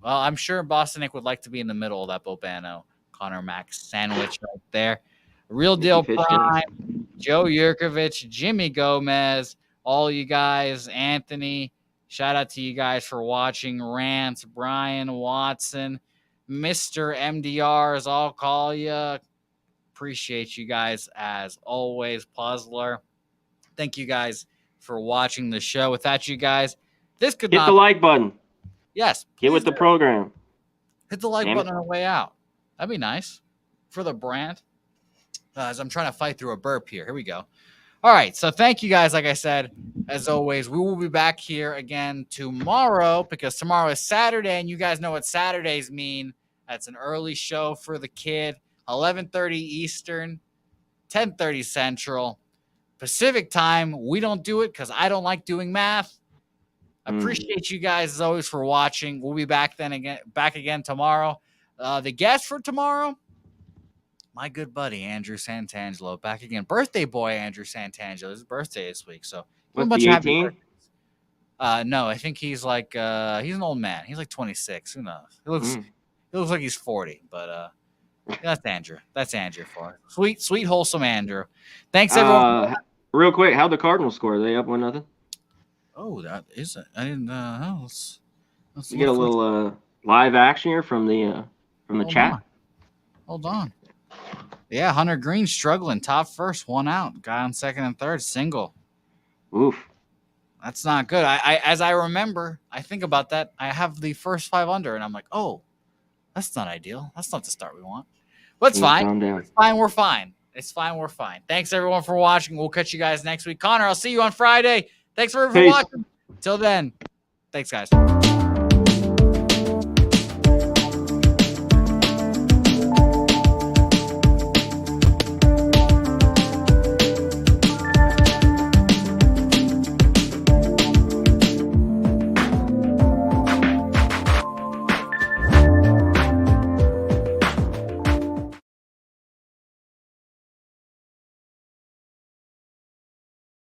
Well, I'm sure Boston Nick would like to be in the middle of that Bobano Connor Max sandwich right there. Real deal prime. Joe Yurkovich, Jimmy Gomez, all you guys, Anthony. Shout out to you guys for watching. Rance, Brian Watson, Mr. MDRs, I'll call you. Appreciate you guys as always. Puzzler. Thank you guys for watching the show. Without you guys, this could Hit not. the like button. Yes. Get with the program. Hit the like button on the way out. That'd be nice for the brand. As I'm trying to fight through a burp here. Here we go. All right. So thank you guys. Like I said, as always, we will be back here again tomorrow because tomorrow is Saturday, and you guys know what Saturdays mean. That's an early show for the kid. 11:30 Eastern, 10:30 Central, Pacific time. We don't do it because I don't like doing math. Appreciate you guys as always for watching. We'll be back again tomorrow. The guest for tomorrow, my good buddy Andrew Santangelo, back again. Birthday boy Andrew Santangelo. His birthday this week, so what's he, 18? No, I think he's like he's an old man. He's like 26. Who knows? He looks like he's 40, but that's Andrew. That's Andrew for it. Sweet, wholesome Andrew. Thanks everyone. Real quick, how'd the Cardinals score? Are they up 1-0? Oh, that is it. I didn't know. Let's get a little live action here from the chat. Hold on. Yeah, Hunter Green struggling. Top first, one out. Guy on second and third, single. Oof. That's not good. I as I remember, I think about that. I have the first 5 under, and I'm like, oh, that's not ideal. That's not the start we want. But it's fine. It's fine. We're fine. It's fine. We're fine. Thanks everyone for watching. We'll catch you guys next week. Connor, I'll see you on Friday. Thanks for watching. Till then, thanks guys.